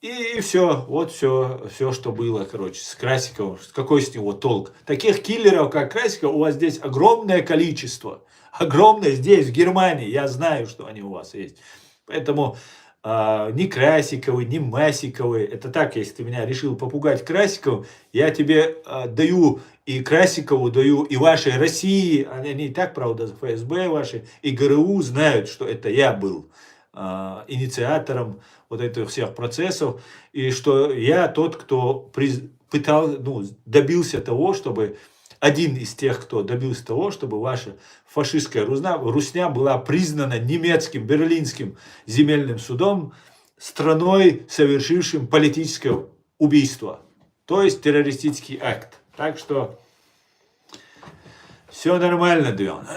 A: И все, вот все, что было, короче, с Красиковым, какой с него толк. Таких киллеров, как Красиков, у вас здесь огромное количество, огромное здесь, в Германии, я знаю, что они у вас есть. Поэтому ни Красиковы, ни Масиковы, это так, если ты меня решил попугать Красиковым, я тебе даю и Красикову, даю и вашей России, они и так, правда, ФСБ ваши, и ГРУ знают, что это я был инициатором вот этих всех процессов, и что я тот, кто добился того, чтобы один из тех, кто добился того, чтобы ваша фашистская русня была признана немецким, берлинским земельным судом страной, совершившим политическое убийство, то есть террористический акт. Так что все нормально, Дион.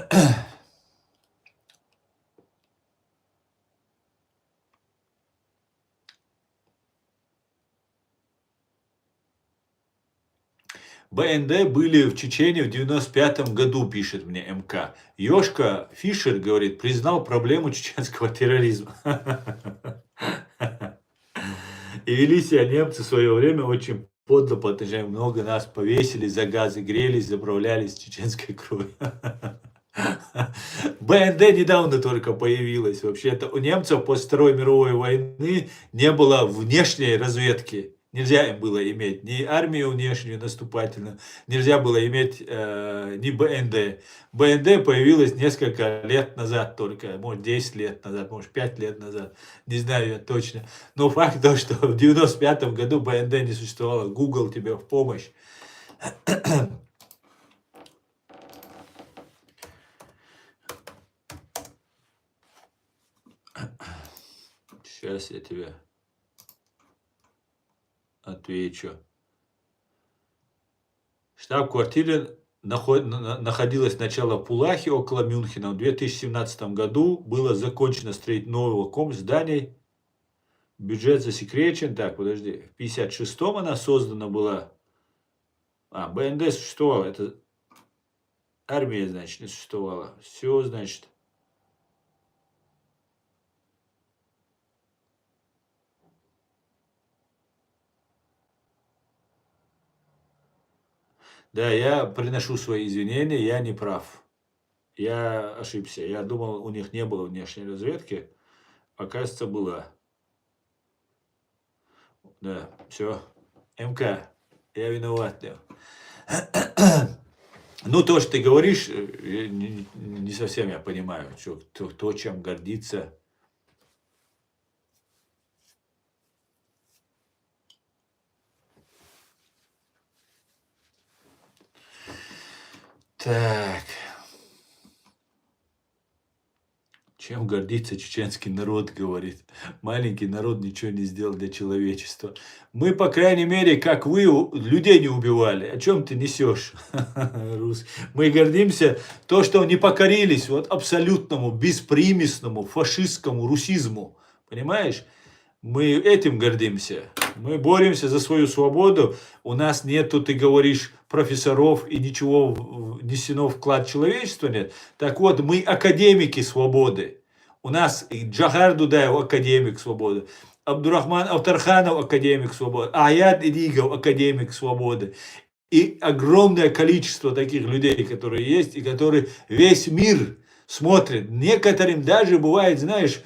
A: БНД были в Чечне в 95 году, пишет мне МК. Ёшка Фишер, говорит, признал проблему чеченского терроризма. И вели себя немцы в свое время очень подло, потому что много нас повесили за газы, грелись, заправлялись чеченской кровью. БНД недавно только появилась. Вообще-то у немцев после Второй мировой войны не было внешней разведки. Нельзя им было иметь ни армию внешнюю наступательную, нельзя было иметь ни БНД. БНД появилась несколько лет назад только, может 10 лет назад, может 5 лет назад, не знаю я точно. Но факт то, что в 95 году БНД не существовало, Google тебе в помощь. Сейчас я тебе отвечу. Штаб-квартира находилась сначала в Пулахе, около Мюнхена. В 2017 году было закончено строить нового зданий. Бюджет засекречен. Так, подожди. В 56-м она создана была. БНД существовала. Это армия, значит, не существовала. Все, значит. Да, я приношу свои извинения, я не прав. Я ошибся. Я думал, у них не было внешней разведки. Оказывается, была. Да, все. МК, я виноват. Ну, то, что ты говоришь, не совсем я понимаю, кто чем гордится. Так. Чем гордится чеченский народ, говорит. Маленький народ ничего не сделал для человечества. Мы, по крайней мере, как вы, людей не убивали. О чем ты несешь? Мы гордимся то, что не покорились вот абсолютному, беспримесному, фашистскому русизму. Понимаешь? Мы этим гордимся. Мы боремся за свою свободу. У нас нету, ты говоришь, профессоров и ничего внесено вклад человечества нет. Так вот, мы академики свободы. У нас Джахар Дудаев академик свободы. Абдурахман Автарханов академик свободы. Аят Идигов академик свободы. И огромное количество таких людей, которые есть, и которые весь мир смотрит. Некоторым даже бывает, знаешь,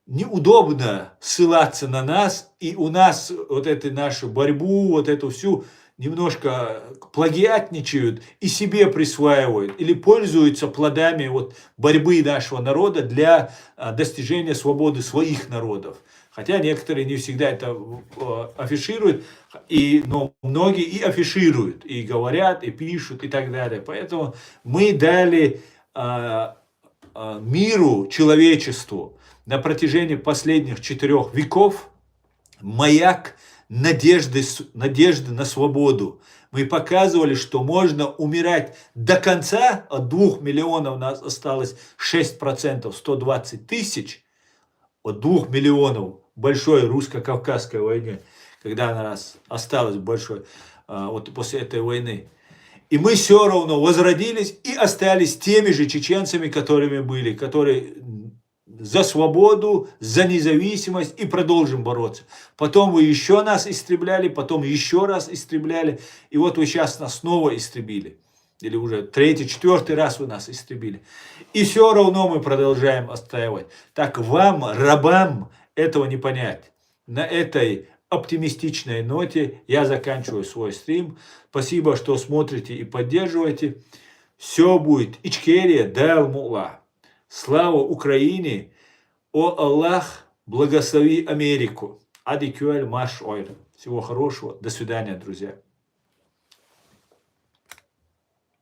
A: неудобно ссылаться на нас, и у нас вот эту нашу борьбу, вот эту всю немножко плагиатничают и себе присваивают или пользуются плодами вот борьбы нашего народа для достижения свободы своих народов. Хотя некоторые не всегда это афишируют, но многие и афишируют, и говорят, и пишут, и так далее. Поэтому мы дали миру, человечеству на протяжении последних 4 веков маяк надежды на свободу. Мы показывали, что можно умирать до конца, от 2 миллионов у нас осталось 6%, 120 тысяч, от 2 миллионов большой русско-кавказской войне, когда у нас осталось большой, вот после этой войны. И мы все равно возродились и остались теми же чеченцами, которыми были, которые за свободу, за независимость, и продолжим бороться. Потом вы еще нас истребляли, потом еще раз истребляли, и вот вы сейчас нас снова истребили. Или уже 3-й, 4-й раз вы нас истребили. И все равно мы продолжаем отстаивать. Так вам, рабам, этого не понять. На этой оптимистичной ноте я заканчиваю свой стрим. Спасибо, что смотрите и поддерживаете. Все будет. Ичкерия дал мула. Слава Украине! О Аллах, благослови Америку! Адикюэль маш ойр. Всего хорошего. До свидания, друзья.